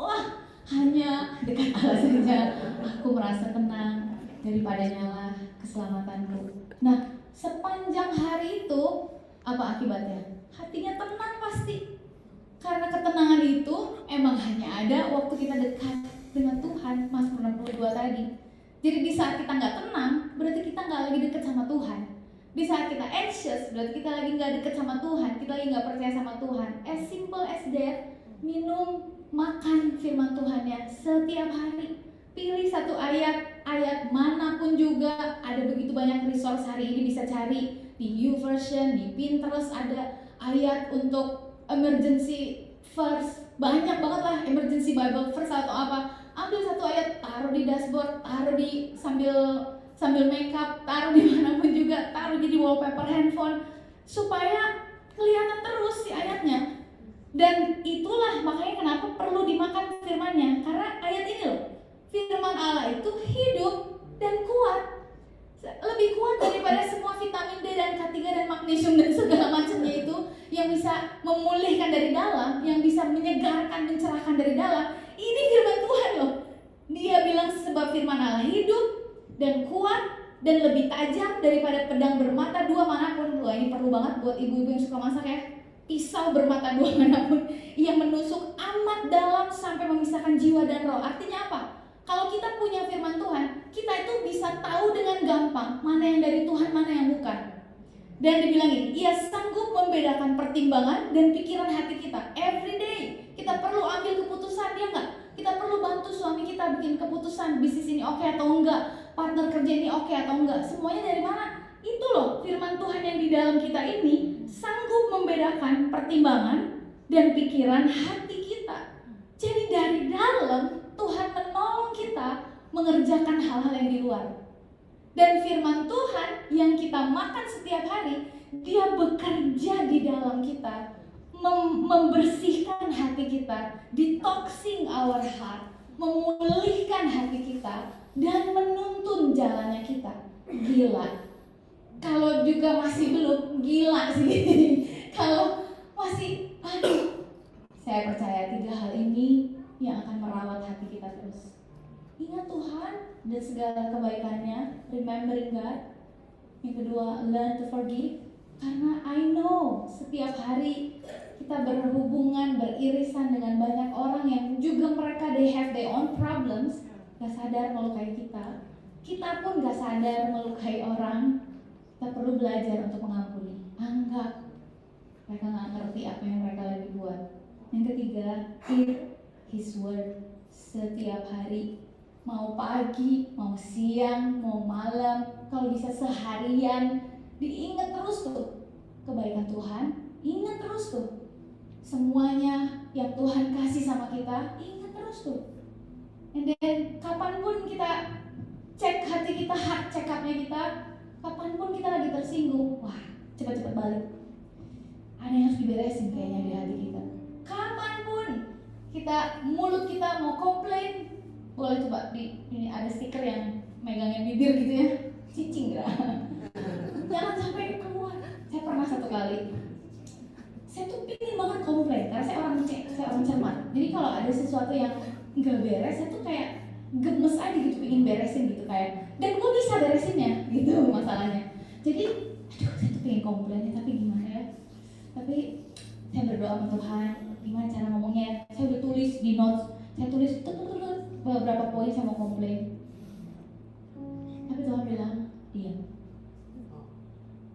wah, hanya dekat Allah saja aku merasa tenang, daripadanya lah keselamatanku. Nah, sepanjang hari itu apa akibatnya? Hatinya tenang pasti. Karena ketenangan itu emang hanya ada waktu kita dekat dengan Tuhan. Mazmur 62 tadi. Jadi di saat kita nggak tenang, berarti kita nggak lagi dekat sama Tuhan. Di saat kita anxious, berarti kita lagi nggak dekat sama Tuhan, kita lagi nggak percaya sama Tuhan. As simple as that, minum makan firman Tuhannya setiap hari. Pilih satu ayat manapun juga. Ada begitu banyak resource hari ini, bisa cari di YouVersion, di Pinterest ada ayat untuk emergency verse. Banyak banget lah emergency Bible verse atau apa. Ambil satu ayat, taruh di dashboard, taruh di sambil makeup, taruh di manapun juga, taruh di wallpaper handphone supaya kelihatan terus si ayatnya. Dan itulah makanya kenapa perlu dimakan firman-Nya, karena ayat ini loh, firman Allah itu hidup dan kuat, lebih kuat daripada semua vitamin D dan K3 dan magnesium dan segala macamnya itu, yang bisa memulihkan dari dalam, yang bisa menyegarkan, mencerahkan dari dalam. Ini firman Tuhan loh. Dia bilang sebab firman Allah hidup dan kuat dan lebih tajam daripada pedang bermata dua manapun. Wah, ini perlu banget buat ibu-ibu yang suka masak ya. Pisau bermata dua manapun yang menusuk amat dalam sampai memisahkan jiwa dan roh. Artinya apa? Kalau kita punya firman Tuhan, kita itu bisa tahu dengan gampang mana yang dari Tuhan, mana yang bukan. Dan dibilangin, ia sanggup membedakan pertimbangan dan pikiran hati kita. Every day kita perlu ambil keputusan, ya enggak? Kita perlu bantu suami kita bikin keputusan, bisnis ini oke atau enggak, partner kerja ini oke atau enggak. Semuanya dari mana? Itu loh firman Tuhan yang di dalam kita ini sanggup membedakan pertimbangan dan pikiran hati kita. Jadi dari dalam Tuhan menolong kita mengerjakan hal-hal yang di luar. Dan firman Tuhan yang kita makan setiap hari, dia bekerja di dalam kita, membersihkan hati kita, detoxing our heart, memulihkan hati kita, dan menuntun jalannya kita. Gila. Kalau juga masih belum, gila sih. Kalau masih, aduh, saya percaya 3 hal ini yang akan merawat hati kita terus. Ingat Tuhan dan segala kebaikannya, remembering God. Yang kedua, learn to forgive. Karena I know setiap hari kita berhubungan, beririsan dengan banyak orang yang juga mereka they have their own problems. Gak sadar melukai kita. Kita pun gak sadar melukai orang. Kita perlu belajar untuk mengampuni. Anggap mereka gak ngerti apa yang mereka lagi buat. Yang ketiga, eat His word setiap hari. Mau pagi, mau siang, mau malam, kalau bisa seharian. Diingat terus tuh kebaikan Tuhan, ingat terus tuh semuanya yang Tuhan kasih sama kita, ingat terus tuh. And then kapanpun kita cek hati kita, heart check up-nya kita, kapanpun kita lagi tersinggung, wah cepat-cepat balik. Ada yang harus diberesin kayaknya di hati kita. Kapanpun kita, mulut kita mau komplain, boleh coba ini ada stiker yang megangin bibir gitu ya, cicing gak? Jangan sampai keluar. Saya pernah satu kali, saya tuh pingin banget komplain karena saya orang cermat. Jadi kalau ada sesuatu yang nggak beres, saya tuh kayak gemes aja gitu, pingin beresin gitu kayak. Dan gue bisa beresinnya gitu masalahnya. Jadi, aduh saya tuh pingin komplain, tapi gimana ya? Tapi saya berdoa sama Tuhan, gimana cara ngomongnya? Saya udah tulis di notes, saya tulis beberapa poin saya mau komplain. Tapi Tuhan bilang, diam.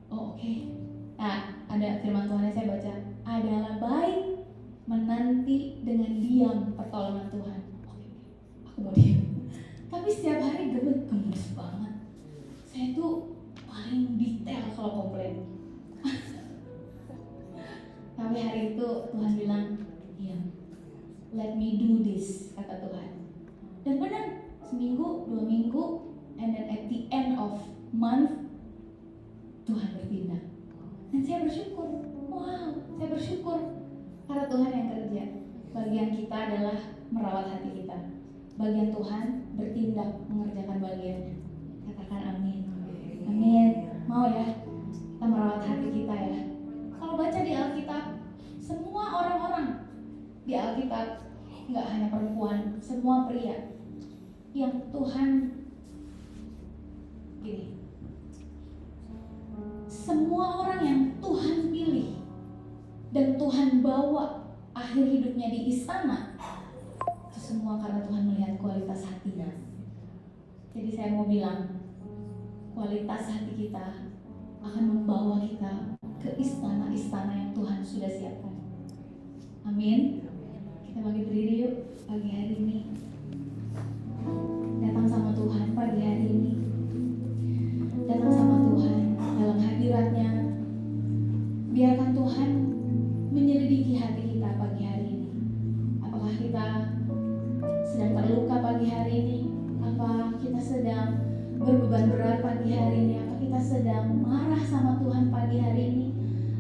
Oh oke. Nah, ada firman Tuhan yang saya baca, adalah baik menanti dengan diam pertolongan Tuhan. Oke, aku mau diam. Tapi setiap hari gemes banget. Saya tuh paling detail kalau komplain. Tapi hari itu Tuhan bilang, diam. Let me do this, kata Tuhan. Dan benar, seminggu, 2 minggu, and then at the end of month, Tuhan bertindak. Dan saya bersyukur, wow, saya bersyukur karena Tuhan yang kerja. Bagian kita adalah merawat hati kita. Bagian Tuhan bertindak mengerjakan bagiannya. Katakan amin. Amin. Mau ya kita merawat hati kita ya. Kalau baca di Alkitab, semua orang-orang di Alkitab, nggak hanya perempuan, semua pria yang Tuhan gini. Semua orang yang Tuhan pilih dan Tuhan bawa akhir hidupnya di istana, itu semua karena Tuhan melihat kualitas hatinya. Jadi saya mau bilang, kualitas hati kita akan membawa kita ke istana-istana yang Tuhan sudah siapkan. Amin. Kita bagi berdiri yuk pagi hari ini. Datang sama Tuhan pagi hari ini. Datang sama Tuhan dalam hadiratnya. Biarkan Tuhan menyelidiki hati kita pagi hari ini. Apakah kita sedang terluka pagi hari ini? Apa kita sedang berbeban berat pagi hari ini? Apa kita sedang marah sama Tuhan pagi hari ini?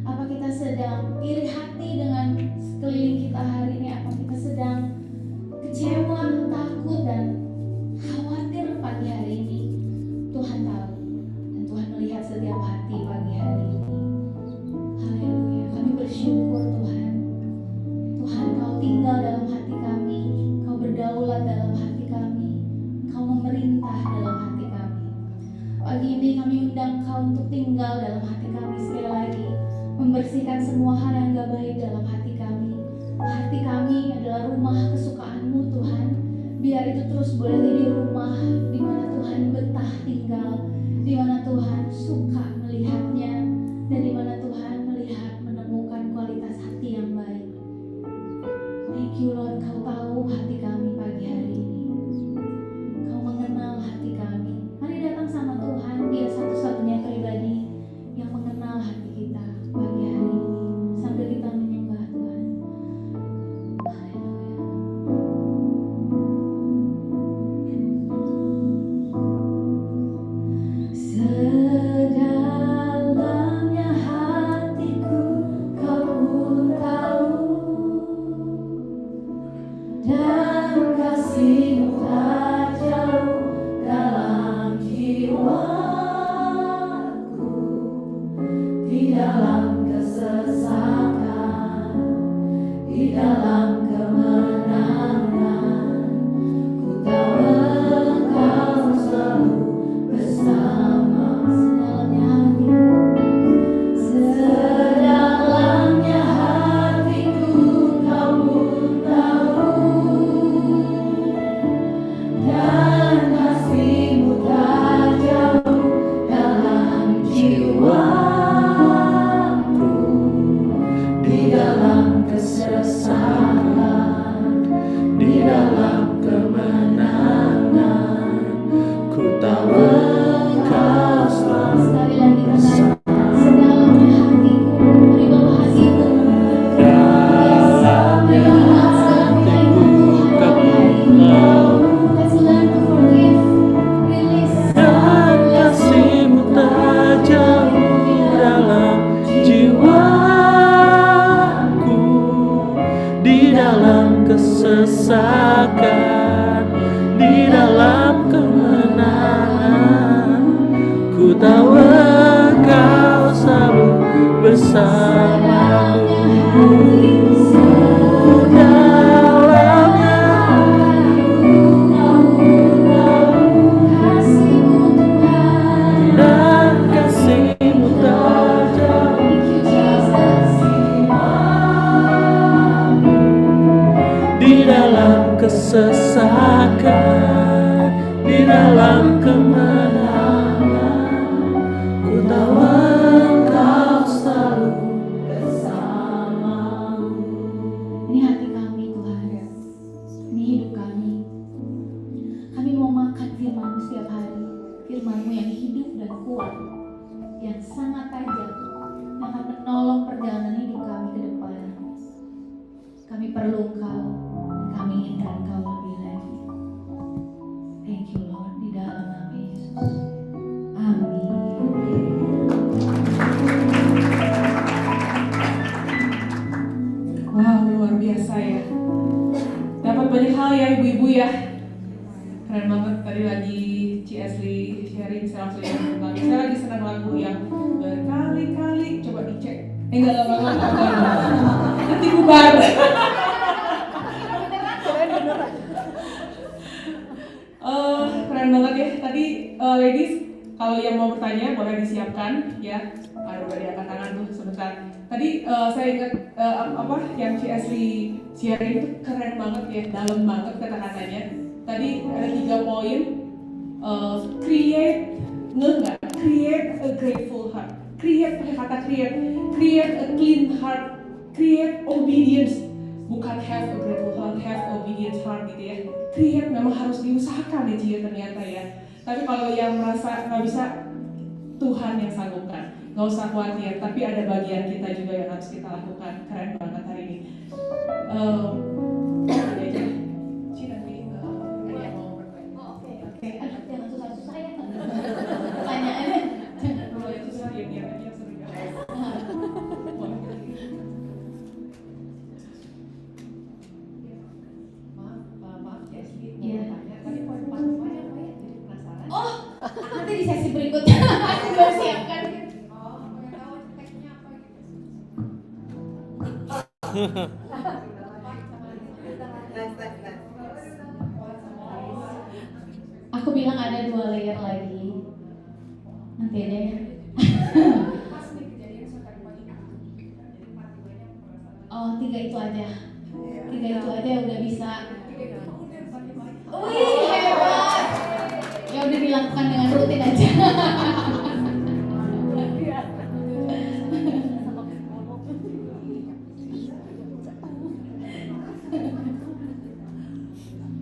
Apa kita sedang iri hati dengan sekeliling kita hari ini? Apa kita sedang kecewa, takut, dan khawatir pagi hari ini? Tuhan tahu dan Tuhan melihat setiap hati pagi hari ini. Haleluya, kami bersyukur Tuhan. Tuhan, Kau tinggal dalam hati kami, Kau berdaulat dalam hati kami, Kau memerintah dalam hati kami. Pagi ini kami undang Kau untuk tinggal dalam hati kami sekali lagi, membersihkan semua hal yang gak baik dalam hati kami. Hati kami adalah rumah kesukaan-Mu Tuhan. Biar itu terus boleh jadi rumah di mana Tuhan betah tinggal, di mana Tuhan suka melihatnya, dan di mana Tuhan melihat menemukan kualitas hati yang baik. Thank you Lord, Kau tahu hati kami pagi hari ini. Kau mengenal hati kami. Mari datang sama Tuhan, Dia satu-satunya pribadi yang mengenal hati kita pagi hari ini. Sambil kita menyembah Tuhan. Haleluya. Sedalamnya hatiku Kau pun tahu, dan kasih-Mu tak jauh dalam jiwaku. Di dalam kesesakan, di dalam kemenangan, ku tahu Engkau selalu bersama. Sedalamnya hatiku Kau pun tahu, dan kasih-Mu tak jauh dalam jiwaku. Di dalam kesesakan, di dalam kemenangan, ku tahu Engkau selalu bersama. Sedalamnya hatiku, mari bawa hatimu. Dalamnya hatiku Kau pun tahu, let's learn to forgive, release. Dan kasih-Mu tak jauh dalam jiwaku. Di dalam kesesakan, di dalam kemenangan, ku tahu Engkau selalu bersamaku. Sedalamnya dan kasih-Mu tak jauh. Di dalam kesesakan, di dalam kemenangan, ku tahu Engkau selalu bersamaku. Ini hati kami Tuhan, ini hidup kami. Kami mau makan firman-Mu setiap hari, firman-Mu yang hidup dan kuat, yang sangat tajam, yang akan menolong perjalanan hidup kami ke depan. Kami perlu Engkau, kami inginkan Engkau lebih lagi. Thank you Lord, di dalam nama Yesus. Amin. Wow, luar biasa ya. Dapat banyak hal ya ibu-ibu ya. Keren banget, tadi lagi Ci Ashley sharing, saya langsung yang lagu. Saya lagi senang lagu yang berkali-kali, coba dicek. Enggak lama-lama. Nanti bubar. Keren banget ya. Tadi ladies, kalau yang mau bertanya boleh disiapkan ya. Udah diangkat tangan tuh sebentar. Tadi saya ingat apa yang Ci Ashley sharing itu keren banget ya, dalam banget kata-katanya. Tadi ada 3 poin. Create a grateful heart. Create, pakai kata create a clean heart, create obedience. bukan have a grateful heart, have a obedient heart gitu ya. Create memang harus diusahakan ya Cie ternyata ya. Tapi kalau yang merasa nggak bisa, Tuhan yang sanggupkan. Nggak usah khawatir, tapi ada bagian kita juga yang harus kita lakukan. Keren banget hari ini. Ini aja. Cie nanti ada yang mau bertanya. Oh, oke. Aduh, jangan susah-susah ya. Pertanyaannya. Kalau yang susah ya biar aja sering. Maaf Jessie, Iya. tadi poin 4 apa ya? Jadi penasaran. Oh, nanti di sesi berikutnya aku belum siapkan. Oh, pengen tahu teksnya apa gitu. Aku bilang ada 2 layer lagi. Nanti aja ya. Oh, 3 itu aja. 3 itu aja udah bisa. Wih, hebat. Ya udah dilakukan dengan rutin aja.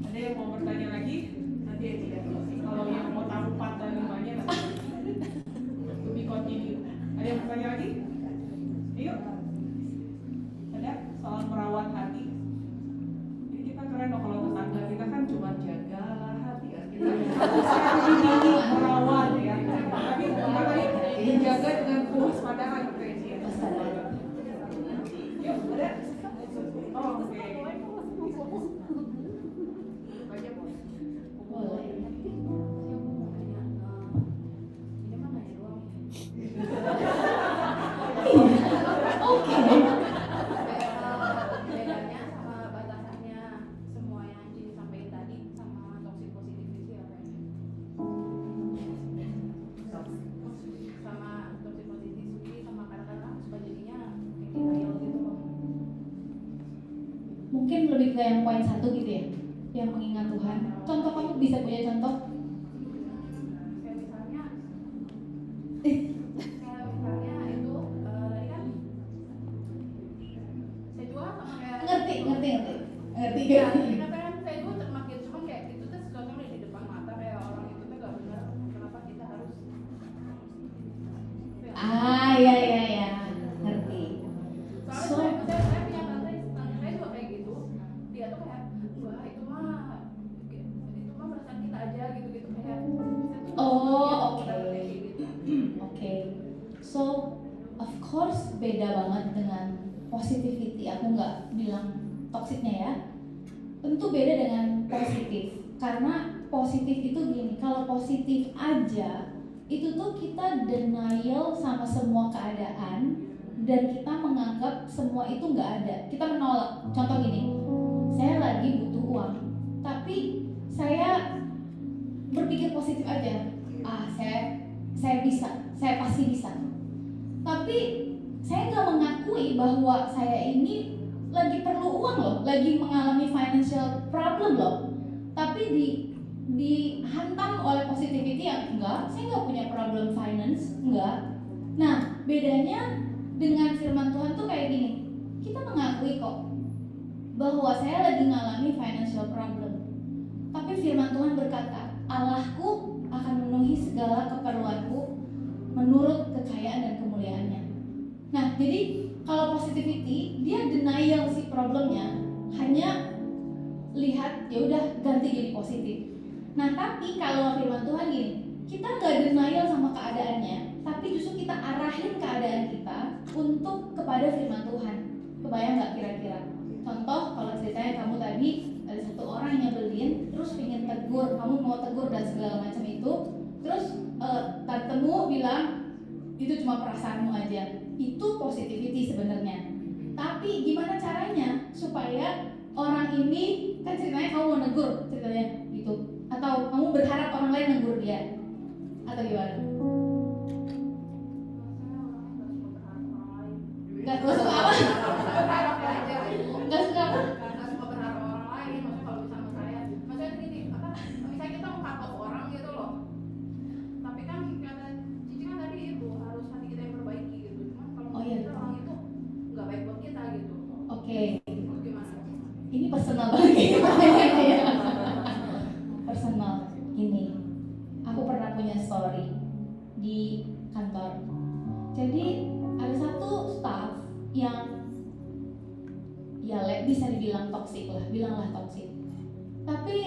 Ada yang mau bertanya lagi? Nanti aja ya. Kalau yang mau tahu 4 dan 5-nya nanti lebih continue. Ada yang bertanya lagi? Ayo. Ada soal merawat hati. Jadi kita keren loh kalau tetangga kita kan cuma jagalah hati ya. Kita harus merawat ya. Tapi kita tadi menjaga dengan kewaspadaan gitu ya. Yuk, ada? Oh, oke. Boleh. Oke. Bedanya sama batasannya semua yang Cini sampaikan tadi sama toxic positivity apa ya? Sama toxic positivity sama kadang-kadang suka jadinya kayak denial gitu loh. Mungkin lebih ke yang poin 1 gitu ya. Yang mengingat Tuhan. Contoh, kamu bisa punya contoh? Kayak misalnya itu tadi kan saya jual sama kayak Ngerti. ya, kenapa kan saya jual termakin cuman kayak itu tuh sesuatu yang di depan mata kayak orang itu tuh gak benar, kenapa kita harus Ya. Ngerti. soalnya saya punya tante saya juga kayak gitu, dia tuh kayak wah itu mah perasaan kita aja gitu kayak Oh, oke. kayak gitu. Oke. So, of course beda banget dengan positivity. Aku nggak bilang toksiknya ya. Tentu beda dengan positif. Karena positif itu gini, kalau positif aja itu tuh kita denial sama semua keadaan dan kita menganggap semua itu nggak ada. Kita menolak. Contoh gini, saya lagi butuh uang, tapi saya berpikir positif aja. Saya bisa, saya pasti bisa. Tapi saya nggak mengakui bahwa saya ini lagi perlu uang loh, lagi mengalami financial problem loh. Tapi dihantam oleh positivity yang enggak, saya nggak punya problem finance, enggak. Nah, bedanya dengan firman Tuhan tuh kayak gini. Kita mengakui kok bahwa saya lagi mengalami financial problem. Tapi firman Tuhan berkata, Allahku akan memenuhi segala keperluanku menurut kekayaan dan kemuliaannya. Nah, jadi kalau positivity dia denial si problemnya, hanya lihat ya udah ganti jadi positif. Nah, tapi kalau firman Tuhan gini, kita nggak denial sama keadaannya, tapi justru kita arahin keadaan kita untuk kepada firman Tuhan. Kebayang nggak kira-kira? Contoh, kalau ceritanya kamu tadi ada satu orang yang nyebelin, terus pengen tegur, kamu mau tegur dan segala macam itu, terus tantemu bilang itu cuma perasaanmu aja. Itu positivity sebenarnya. Tapi gimana caranya supaya orang ini, kan ceritanya kamu mau negur ceritanya gitu, atau kamu berharap orang lain negur dia, atau gimana? Gak suka apa? Gak suka apa? Karena semua berharap orang lain, maksudnya kalau bisa sama saya, maksudnya gini, misalnya kita mengharap orang gitu loh, tapi kan kata Cici kan tadi itu harus hati kita yang perbaiki gitu, cuman kalau Oh, iya. kita orang itu nggak baik buat kita gitu. Oke. Terus gimana? lah, bilanglah toksik. Tapi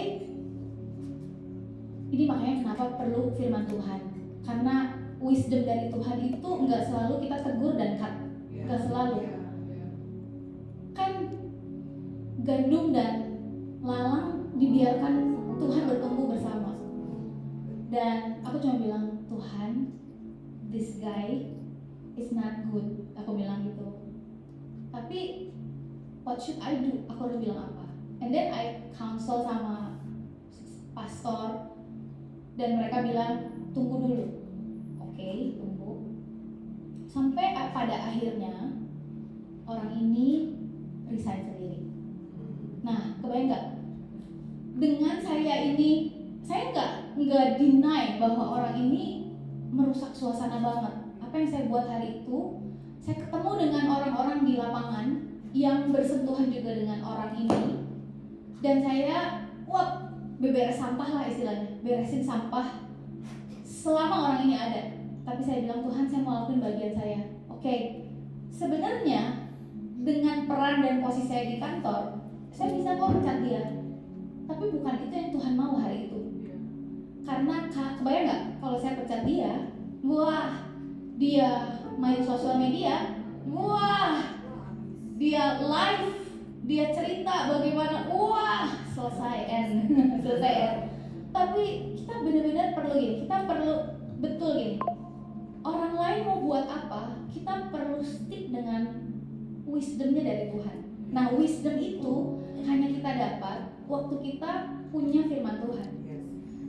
ini makanya kenapa perlu firman Tuhan, karena wisdom dari Tuhan itu nggak selalu kita tegur dan cut, nggak selalu. Kan gandum dan lalang dibiarkan Tuhan bertumbuh bersama. Dan aku cuma bilang, Tuhan, this guy is not good. Aku bilang gitu. Tapi what should I do? Aku harus bilang apa? And then I counsel sama pastor, dan mereka bilang tunggu dulu. Oke, tunggu. Sampai pada akhirnya orang ini resign sendiri. Nah, kebayang nggak? Dengan saya ini, saya nggak deny bahwa orang ini merusak suasana banget. Apa yang saya buat hari itu, saya ketemu dengan orang-orang di lapangan yang bersentuhan juga dengan orang ini, dan saya beberes sampah lah istilahnya, beresin sampah selama orang ini ada. Tapi saya bilang, Tuhan, saya mau lakuin bagian saya. Oke, sebenarnya dengan peran dan posisi saya di kantor, saya bisa kok pecat dia. Tapi bukan itu yang Tuhan mau hari itu. Karena kebayang nggak kalau saya pecat dia, wah, dia main sosial media, wah, dia live, dia cerita bagaimana, wah, selesai selesai. Tapi kita benar-benar perlu gini, kita perlu betul gini. Orang lain mau buat apa, kita perlu stick dengan wisdomnya dari Tuhan. Nah, wisdom itu hanya kita dapat waktu kita punya firman Tuhan.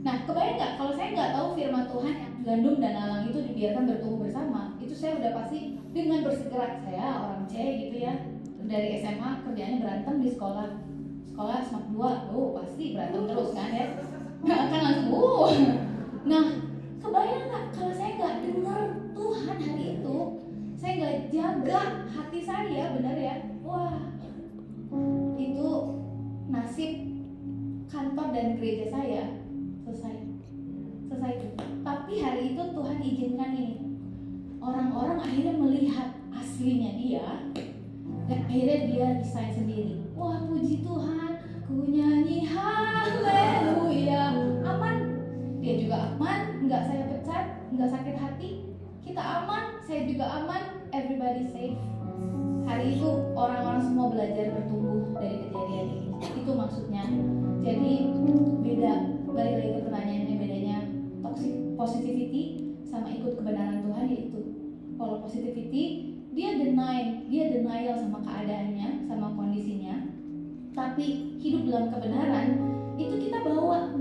Nah, kebayang nggak kalau saya nggak tahu firman Tuhan yang gandum dan lalang itu dibiarkan bertumbuh bersama, itu saya udah pasti dengan bersikeras. Saya orang C gitu ya, dari SMA kerjanya berantem di sekolah SMAP 2, pasti berantem terus kan ya, nggak akan langsung Nah, kebayang nggak kalau saya nggak dengar Tuhan hari itu, saya nggak jaga hati saya, benar ya, wah, itu nasib kantor dan gereja saya selesai. Tapi hari itu Tuhan izinkan ini, orang-orang akhirnya melihat aslinya dia, dan akhirnya dia resign sendiri. Wah, puji Tuhan, ku nyanyi haleluya. Aman, dia juga aman, nggak saya pecat, nggak sakit hati, kita aman, saya juga aman, everybody safe. Hari itu orang-orang semua belajar bertumbuh dari kejadian ini. Itu maksudnya. Jadi beda, balik lagi ke pertanyaannya, bedanya toxic positivity sama ikut kebenaran Tuhan, yaitu kalau positivity dia denial sama keadaannya, sama kondisinya. Tapi hidup dalam kebenaran itu kita bawa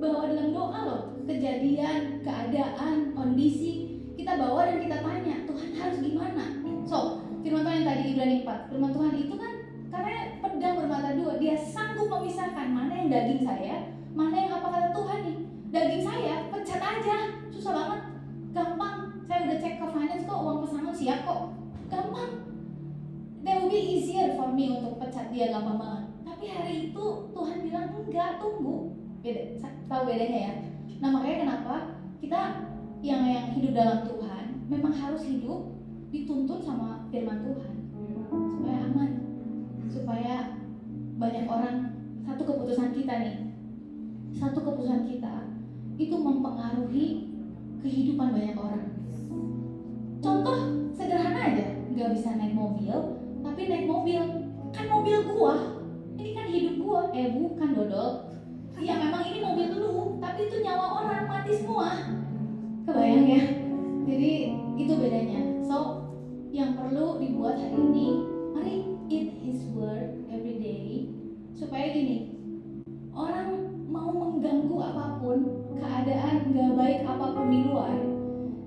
dalam doa loh, kejadian, keadaan, kondisi kita bawa dan kita tanya, Tuhan harus gimana? So, firman Tuhan yang tadi Ibrani 4, firman Tuhan itu kan karena pedang bermata dua, dia sanggup memisahkan mana yang daging saya, mana yang apa kata Tuhan nih. Daging saya pecat aja, susah banget, gampang. Saya udah cek ke finance kok, uang pesangon siap kok, gampang. That will be easier for me untuk pecat dia, gampang banget. Tapi hari itu Tuhan bilang enggak, tunggu. Beda, tahu bedanya ya. Nah, makanya kenapa kita yang hidup dalam Tuhan memang harus hidup dituntun sama firman Tuhan supaya aman, supaya banyak orang, satu keputusan kita itu mempengaruhi kehidupan banyak orang. Contoh sederhana aja, nggak bisa naik mobil, tapi naik mobil, kan mobil gua, ini kan hidup gua, bukan dodol. Ya memang ini mobil lu, tapi itu nyawa orang mati semua. Kebayang ya? Jadi itu bedanya. So, yang perlu dibuat hari ini, mari eat His word every day, supaya gini, orang mau mengganggu apapun, keadaan nggak baik apapun di luar,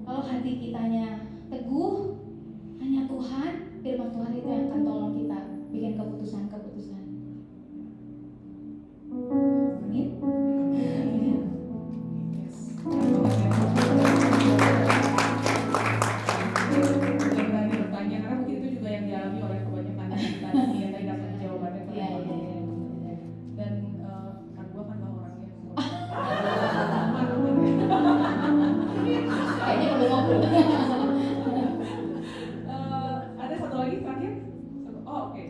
kalau hati kitanya teguh, hanya Tuhan, firman Tuhan itu yang akan tolong kita bikin keputusan-keputusan. Amin. Berani bertanya, karena mungkin itu juga yang dialami oleh kebanyakan kita yang tadi dapat jawabannya. Dan kan gua kan bawa orangnya semua. Kayaknya perlu ngobrol. Ada satu lagi terakhir. Oke.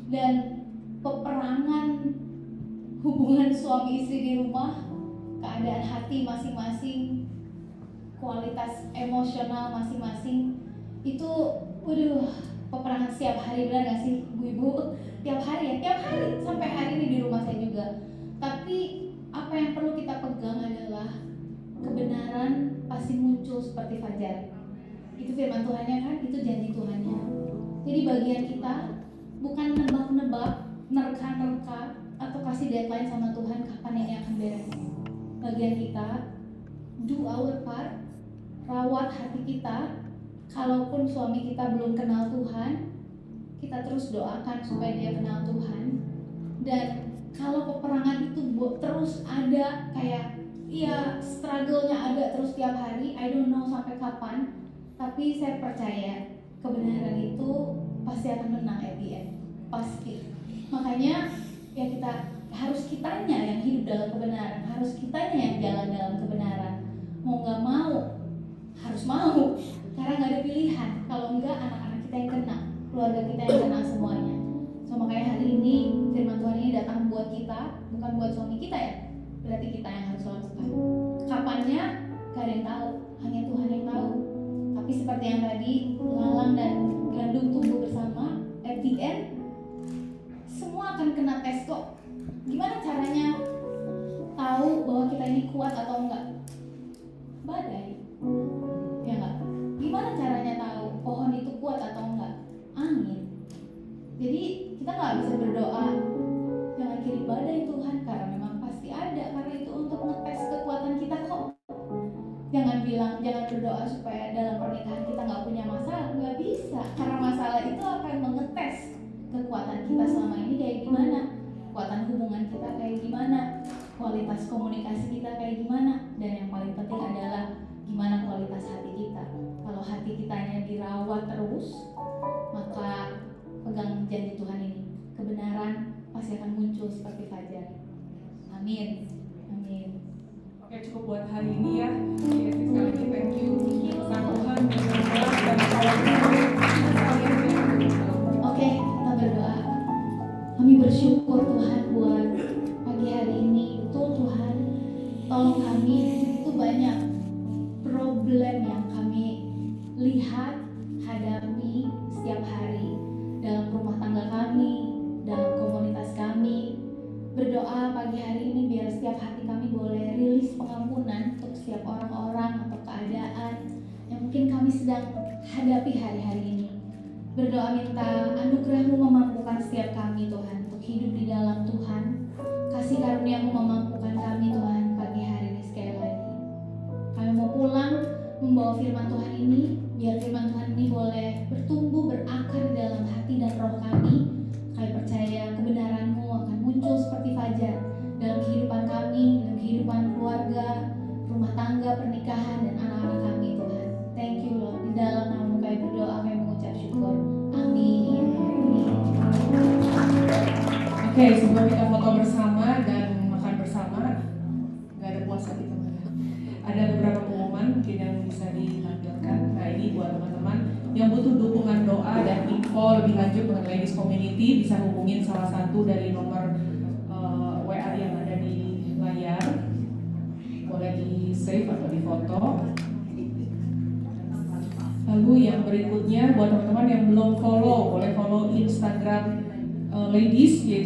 dan peperangan hubungan suami istri di rumah, keadaan hati masing-masing, kualitas emosional masing-masing itu, waduh, peperangan setiap hari, benar gak sih ibu-ibu? Tiap hari sampai hari ini di rumah saya juga. Tapi apa yang perlu kita pegang adalah kebenaran pasti muncul seperti fajar. Itu firman Tuhannya kan, itu janji Tuhannya. Jadi bagian kita bukan nebak-nebak, nerka-nerka, atau kasih deadline sama Tuhan kapan ini akan beres. Bagian kita do our part, rawat hati kita. Kalaupun suami kita belum kenal Tuhan, kita terus doakan supaya dia kenal Tuhan. Dan kalau peperangan itu terus ada, kayak ya struggle-nya ada terus tiap hari, I don't know sampai kapan, tapi saya percaya kebenaran itu pasti akan menang at the end, pasti. Makanya ya harus kitanya yang hidup dalam kebenaran, harus kitanya yang jalan dalam kebenaran. Mau gak mau, harus mau, karena gak ada pilihan. Kalau enggak, anak-anak kita yang kena, keluarga kita yang kena semuanya. So makanya hari ini firman Tuhan ini datang buat kita, bukan buat suami kita ya. Berarti kita yang harus lakukan. Kapannya gak ada yang tahu, hanya Tuhan yang tahu. Tapi seperti yang tadi, lalang dan gandum tumbuh bersama, at the end semua akan kena tes kok. Gimana caranya tahu bahwa kita ini kuat atau enggak? Badai, ya enggak? Gimana caranya tahu pohon itu kuat atau enggak? Angin. Jadi kita nggak bisa berdoa jangan kirim badai Tuhan, karena memang pasti ada, karena itu untuk ngetes kekuatan kita kok. Jangan berdoa supaya dalam pernikahan kita nggak punya masalah, nggak bisa, karena masalah itu akan mengetes kekuatan kita selama ini kayak gimana, kekuatan hubungan kita kayak gimana, kualitas komunikasi kita kayak gimana, dan yang paling penting adalah gimana kualitas hati kita. Kalau hati kitanya dirawat terus, maka pegang janji Tuhan ini, kebenaran pasti akan muncul seperti fajar. Amin. Amin. Oke, cukup buat hari ini ya. Sekali lagi thank you. Sang Tuhan berdoa dan Oke, kita berdoa. Kami bersyukur Tuhan buat pagi hari ini. Betul Tuhan, tolong kami, itu banyak problem yang kami lihat, hadapi setiap hari dalam rumah tangga kami, dalam komunitas kami. Berdoa pagi hari ini biar setiap hati kami boleh rilis pengampunan untuk setiap orang-orang atau keadaan yang mungkin kami sedang hadapi hari-hari ini. Berdoa minta anugerah-Mu memampukan setiap kami Tuhan untuk hidup di dalam Tuhan. Kasih karunia-Mu memampukan kami Tuhan pagi hari ini sekali lagi. Kami mau pulang membawa firman Tuhan ini, biar firman Tuhan ini boleh bertumbuh, berakar di dalam hati dan roh kami. Kami percaya kebenaran-Mu akan muncul seperti fajar dalam kehidupan kami, dalam kehidupan keluarga, rumah tangga, pernikahan, dan anak-anak kami Tuhan. Thank you Lord, di dalam nama-Mu kami berdoa, kami mengucap syukur. Amin. Oke, sebelum kita foto bersama dan makan bersama, nggak ada puasa kita. Ada beberapa pengumuman mungkin yang bisa ditampilkan. Nah ini buat teman-teman yang butuh dukungan doa dan info lebih lanjut mengenai Ladies Community, bisa hubungin salah satu dari nomor WA yang ada di layar. Boleh di save atau di foto. Lalu yang berikutnya buat teman-teman yang belum follow, boleh follow Instagram Ladies, yaitu